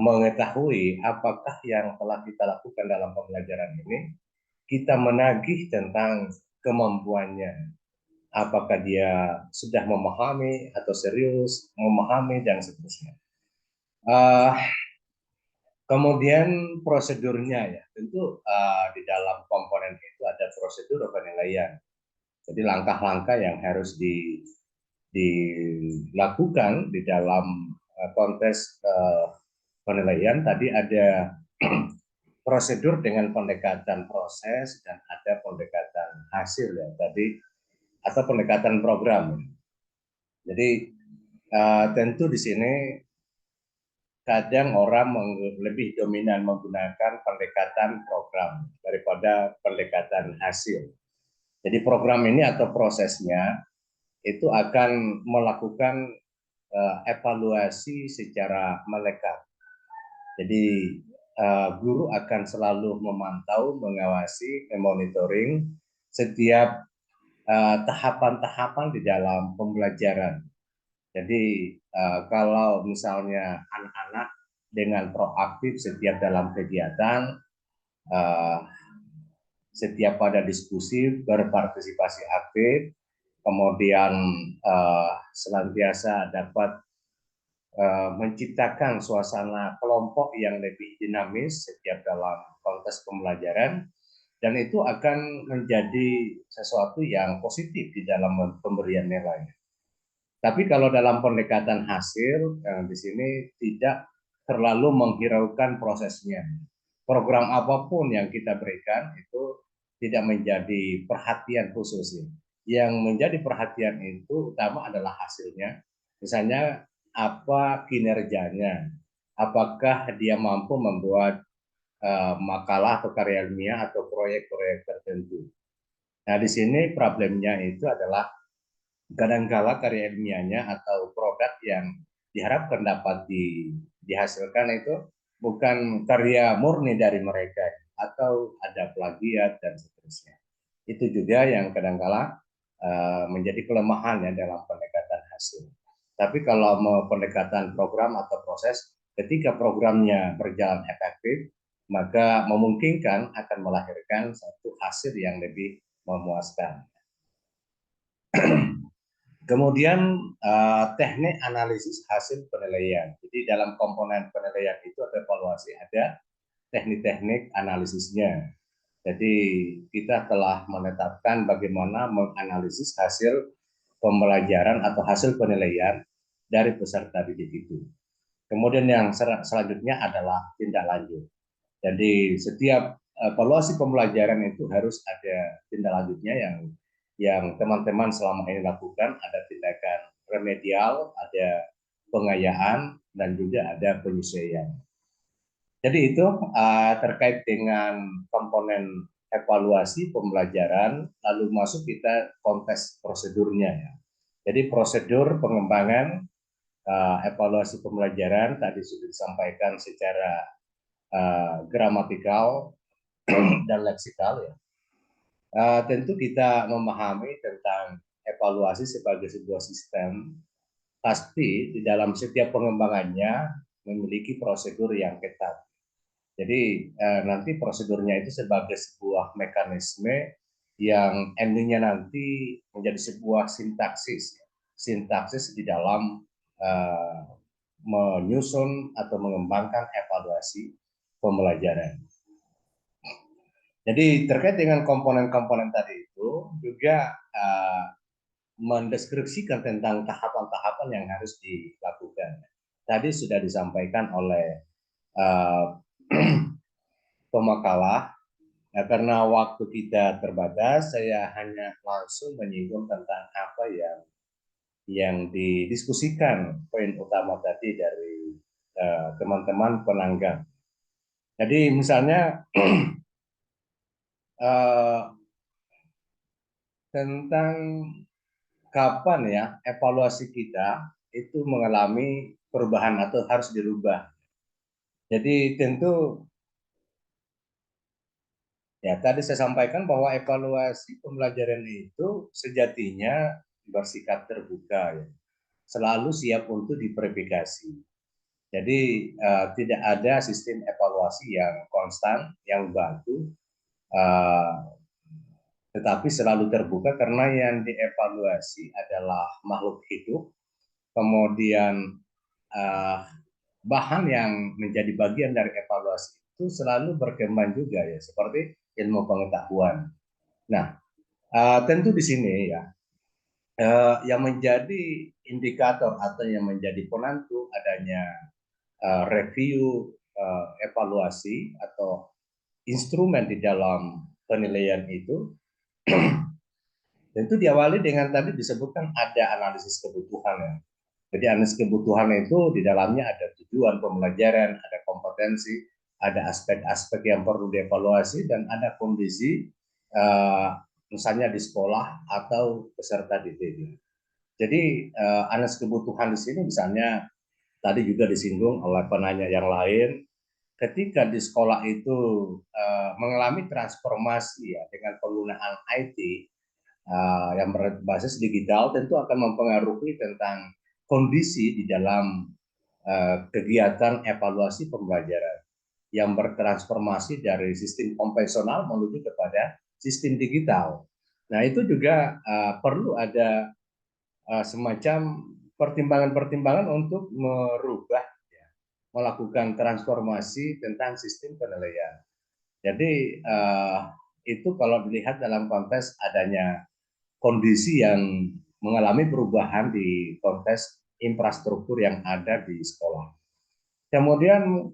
mengetahui apakah yang telah kita lakukan dalam pembelajaran ini kita menagih tentang kemampuannya. Apakah dia sudah memahami atau serius memahami dan seterusnya. Kemudian prosedurnya ya, tentu di dalam komponen itu ada prosedur penilaian. Jadi langkah-langkah yang harus dilakukan di dalam konteks penilaian. Tadi ada prosedur dengan pendekatan proses dan ada pendekatan hasil ya tadi, atau pendekatan program. Jadi tentu di sini kadang orang lebih dominan menggunakan pendekatan program daripada pendekatan hasil. Jadi program ini atau prosesnya itu akan melakukan evaluasi secara melekat. Jadi guru akan selalu memantau, mengawasi, memonitoring setiap tahapan-tahapan di dalam pembelajaran. Jadi kalau misalnya anak-anak dengan proaktif setiap dalam kegiatan, setiap pada diskusi, berpartisipasi aktif, kemudian senantiasa dapat menciptakan suasana kelompok yang lebih dinamis setiap dalam konteks pembelajaran, dan itu akan menjadi sesuatu yang positif di dalam pemberian nilai. Tapi kalau dalam pendekatan hasil, di sini tidak terlalu menghiraukan prosesnya. Program apapun yang kita berikan itu tidak menjadi perhatian khusus. Yang menjadi perhatian itu utama adalah hasilnya. Misalnya apa kinerjanya, apakah dia mampu membuat makalah atau karya ilmiah atau proyek-proyek tertentu. Nah di sini problemnya itu adalah kadangkala karya ilmiahnya atau produk yang diharapkan dapat dihasilkan itu bukan karya murni dari mereka atau ada plagiat dan seterusnya. Itu juga yang kadangkala menjadi kelemahan ya dalam pendekatan hasil. Tapi kalau mau pendekatan program atau proses, ketika programnya berjalan efektif, maka memungkinkan akan melahirkan satu hasil yang lebih memuaskan. Kemudian teknik analisis hasil penilaian. Jadi dalam komponen penilaian itu atau evaluasi ada teknik-teknik analisisnya. Jadi kita telah menetapkan bagaimana menganalisis hasil pembelajaran atau hasil penilaian dari peserta didik itu. Kemudian yang selanjutnya adalah tindak lanjut. Jadi setiap evaluasi pembelajaran itu harus ada tindak lanjutnya yang teman-teman selama ini lakukan. Ada tindakan remedial, ada pengayaan, dan juga ada penyesuaian. Jadi itu terkait dengan komponen evaluasi pembelajaran, lalu masuk kita konteks prosedurnya ya. Jadi prosedur pengembangan evaluasi pembelajaran tadi sudah disampaikan secara gramatikal dan leksikal ya. Tentu kita memahami tentang evaluasi sebagai sebuah sistem, pasti di dalam setiap pengembangannya memiliki prosedur yang ketat. Jadi nanti prosedurnya itu sebagai sebuah mekanisme yang endingnya nanti menjadi sebuah sintaksis di dalam menyusun atau mengembangkan evaluasi pembelajaran. Jadi terkait dengan komponen-komponen tadi itu juga mendeskripsikan tentang tahapan-tahapan yang harus dilakukan. Tadi sudah disampaikan oleh pemakalah. Nah, karena waktu kita terbatas, saya hanya langsung menyinggung tentang apa yang didiskusikan poin utama tadi dari teman-teman penanggang. Jadi misalnya tentang kapan ya evaluasi kita itu mengalami perubahan atau harus dirubah. Jadi tentu ya, tadi saya sampaikan bahwa evaluasi pembelajaran itu sejatinya bersikap terbuka, ya. Selalu siap untuk diverifikasi. Jadi tidak ada sistem evaluasi yang konstan, yang baku, tetapi selalu terbuka karena yang dievaluasi adalah makhluk hidup, kemudian bahan yang menjadi bagian dari evaluasi itu selalu berkembang juga ya, seperti ilmu pengetahuan. Nah, tentu di sini ya, yang menjadi indikator atau yang menjadi penentu adanya review evaluasi atau instrumen di dalam penilaian itu, tentu diawali dengan tadi disebutkan ada analisis kebutuhan ya. Jadi analisis kebutuhan itu di dalamnya ada tujuan pembelajaran, ada kompetensi, ada aspek-aspek yang perlu dievaluasi, dan ada kondisi misalnya di sekolah atau peserta didik. Jadi analisis kebutuhan di sini misalnya tadi juga disinggung oleh penanya yang lain, ketika di sekolah itu mengalami transformasi ya dengan penggunaan IT yang berbasis digital, tentu akan mempengaruhi tentang kondisi di dalam kegiatan evaluasi pembelajaran yang bertransformasi dari sistem konvensional menuju kepada sistem digital. Nah, itu juga perlu ada semacam pertimbangan-pertimbangan untuk merubah, ya, melakukan transformasi tentang sistem penilaian. Jadi itu kalau dilihat dalam konteks adanya kondisi yang mengalami perubahan di konteks infrastruktur yang ada di sekolah. Kemudian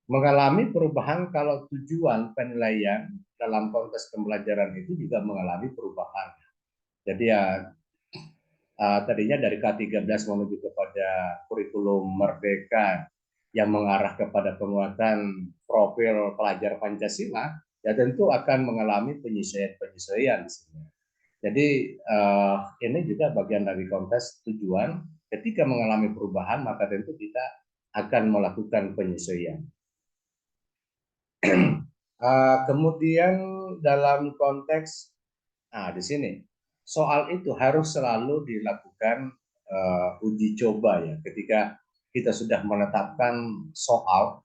mengalami perubahan kalau tujuan penilaian dalam konteks pembelajaran itu juga mengalami perubahan. Jadi ya tadinya dari K13 menuju kepada kurikulum merdeka yang mengarah kepada penguatan profil pelajar Pancasila, ya tentu akan mengalami penyesuaian di sini. Jadi ini juga bagian dari konteks tujuan. Ketika mengalami perubahan, maka tentu kita akan melakukan penyesuaian. Kemudian dalam konteks, di sini soal itu harus selalu dilakukan uji coba ya. Ketika kita sudah menetapkan soal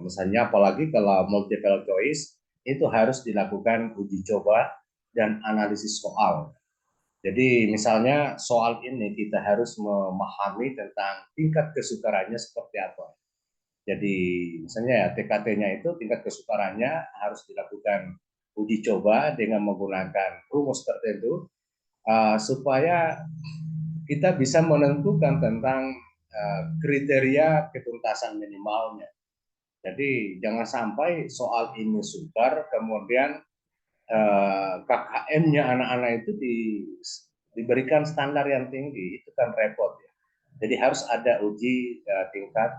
misalnya, apalagi kalau multiple choice, itu harus dilakukan uji coba dan analisis soal. Jadi misalnya soal ini kita harus memahami tentang tingkat kesukarannya seperti apa. Jadi misalnya ya TKT-nya itu tingkat kesukarannya harus dilakukan uji coba dengan menggunakan rumus tertentu supaya kita bisa menentukan tentang kriteria ketuntasan minimalnya. Jadi jangan sampai soal ini sukar kemudian KKM-nya anak-anak itu diberikan standar yang tinggi, itu kan repot ya. Jadi harus ada uji tingkat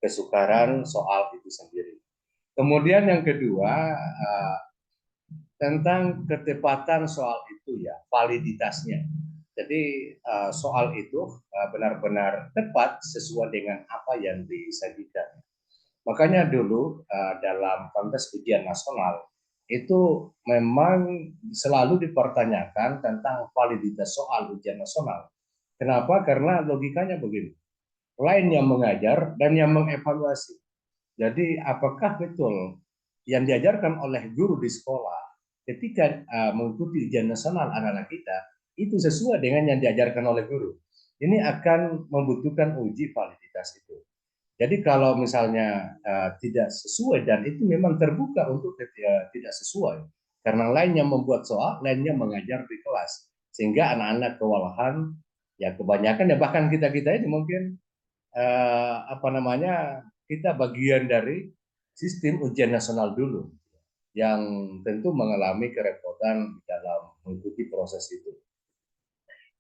kesukaran soal itu sendiri. Kemudian yang kedua, tentang ketepatan soal itu ya, validitasnya. Jadi soal itu benar-benar tepat sesuai dengan apa yang disajikan. Makanya dulu dalam konteks ujian nasional itu memang selalu dipertanyakan tentang validitas soal ujian nasional. Kenapa? Karena logikanya begini. Lain yang mengajar dan yang mengevaluasi. Jadi apakah betul yang diajarkan oleh guru di sekolah ketika mengikuti ujian nasional anak-anak kita itu sesuai dengan yang diajarkan oleh guru? Ini akan membutuhkan uji validitas itu. Jadi kalau misalnya tidak sesuai dan itu memang terbuka untuk tidak sesuai, karena lainnya membuat soal, lainnya mengajar di kelas, sehingga anak-anak kewalahan, ya kebanyakan ya bahkan kita ini mungkin kita bagian dari sistem ujian nasional dulu, yang tentu mengalami kerepotan dalam mengikuti proses itu.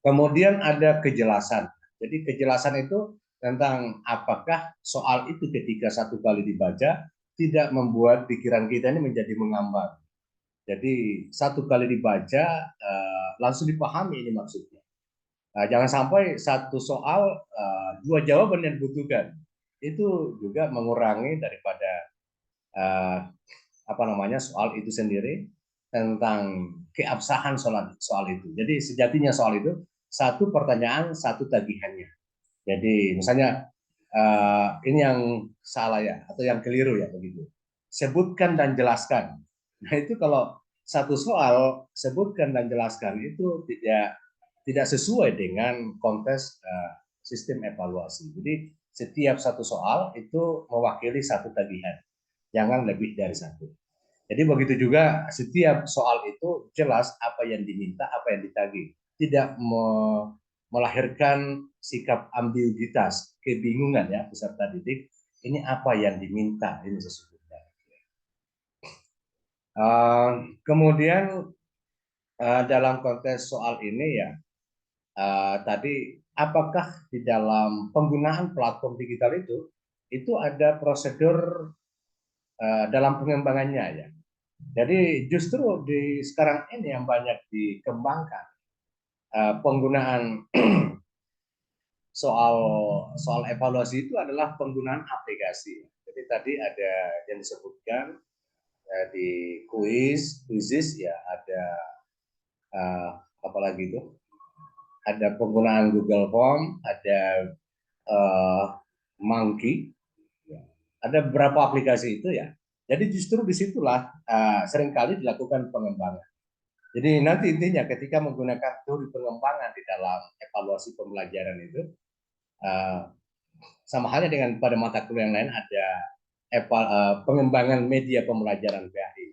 Kemudian ada kejelasan. Jadi kejelasan itu tentang apakah soal itu ketika satu kali dibaca tidak membuat pikiran kita ini menjadi mengambang. Jadi satu kali dibaca langsung dipahami ini maksudnya. Jangan sampai satu soal dua jawaban yang dibutuhkan. Itu juga mengurangi daripada soal itu sendiri, tentang keabsahan soal itu. Jadi sejatinya soal itu satu pertanyaan, satu tagihannya. Jadi misalnya ini yang salah ya, atau yang keliru ya begitu. Sebutkan dan jelaskan. Nah itu kalau satu soal sebutkan dan jelaskan itu tidak sesuai dengan konteks sistem evaluasi. Jadi setiap satu soal itu mewakili satu tagihan, jangan lebih dari satu. Jadi begitu juga setiap soal itu jelas apa yang diminta, apa yang ditagih. Tidak melahirkan sikap ambiguitas, kebingungan ya peserta didik. Ini apa yang diminta ini sesungguhnya. Kemudian dalam konteks soal ini ya, tadi apakah di dalam penggunaan platform digital itu ada prosedur dalam pengembangannya ya. Jadi justru di sekarang ini yang banyak dikembangkan penggunaan soal evaluasi itu adalah penggunaan aplikasi. Jadi tadi ada yang disebutkan di quizzes ya, ada apalagi itu, ada penggunaan Google Form, ada Monkey, ada beberapa aplikasi itu ya. Jadi justru disitulah seringkali dilakukan pengembangan. Jadi nanti intinya ketika menggunakan teori pengembangan di dalam evaluasi pembelajaran itu, sama halnya dengan pada mata kuliah yang lain ada pengembangan media pembelajaran PAI.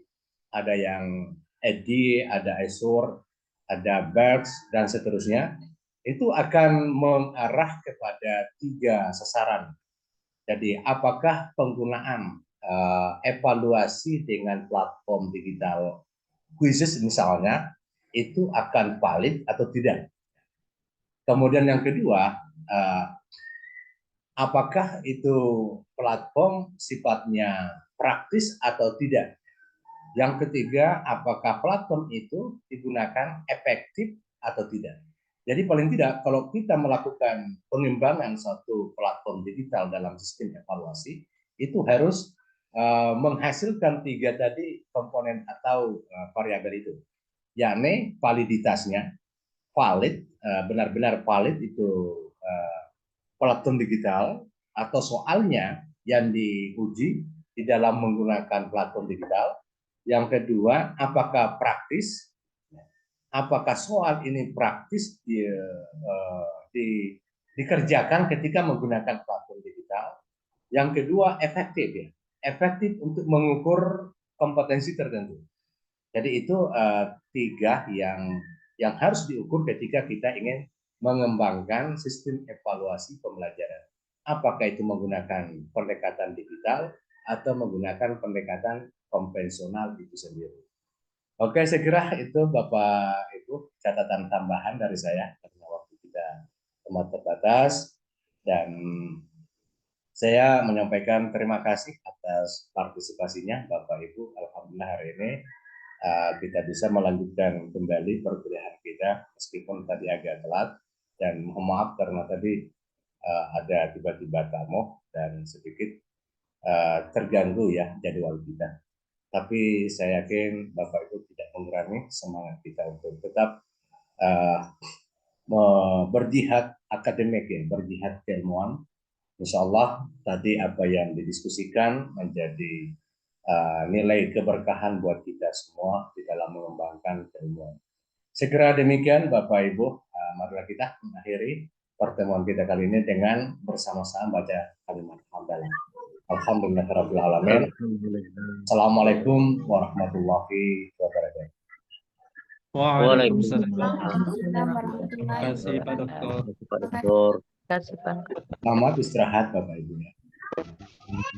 Ada yang EDI, ada ESUR, ada BERX, dan seterusnya. Itu akan mengarah kepada 3 sasaran. Jadi apakah penggunaan evaluasi dengan platform digital quizzes misalnya itu akan valid atau tidak. Kemudian yang kedua, apakah itu platform sifatnya praktis atau tidak. Yang ketiga, apakah platform itu digunakan efektif atau tidak. Jadi paling tidak kalau kita melakukan pengembangan suatu platform digital dalam sistem evaluasi, itu harus menghasilkan 3 tadi komponen atau variabel itu, yakni validitasnya, valid, benar-benar valid itu platform digital atau soalnya yang diuji di dalam menggunakan platform digital. Yang kedua, apakah praktis, apakah soal ini praktis dikerjakan ketika menggunakan platform digital. Yang kedua, efektif ya. Efektif untuk mengukur kompetensi tertentu. Jadi itu 3 yang harus diukur ketika kita ingin mengembangkan sistem evaluasi pembelajaran. Apakah itu menggunakan pendekatan digital atau menggunakan pendekatan konvensional itu sendiri. Oke, saya kira itu Bapak Ibu catatan tambahan dari saya karena waktu kita amat terbatas, dan Saya menyampaikan terima kasih atas partisipasinya Bapak Ibu. Alhamdulillah hari ini kita bisa melanjutkan kembali perkuliahan kita meskipun tadi agak telat, dan mohon maaf karena tadi ada tiba-tiba tamu dan sedikit terganggu ya jadwal kita. Tapi saya yakin Bapak Ibu tidak mengurangi semangat kita untuk tetap berjihad akademik ya, berjihad keilmuan. Insya Allah tadi apa yang didiskusikan menjadi nilai keberkahan buat kita semua di dalam mengembangkan keilmuan. Segera demikian Bapak Ibu, marilah kita mengakhiri pertemuan kita kali ini dengan bersama-sama baca kalimat hamdalah. Alhamdulillahirabbil alamin. Assalamualaikum warahmatullahi wabarakatuh. Waalaikumsalam. Terima Terima kasih Pak Dokter. Pak Dokter. Selamat istirahat Bapak Ibu ya.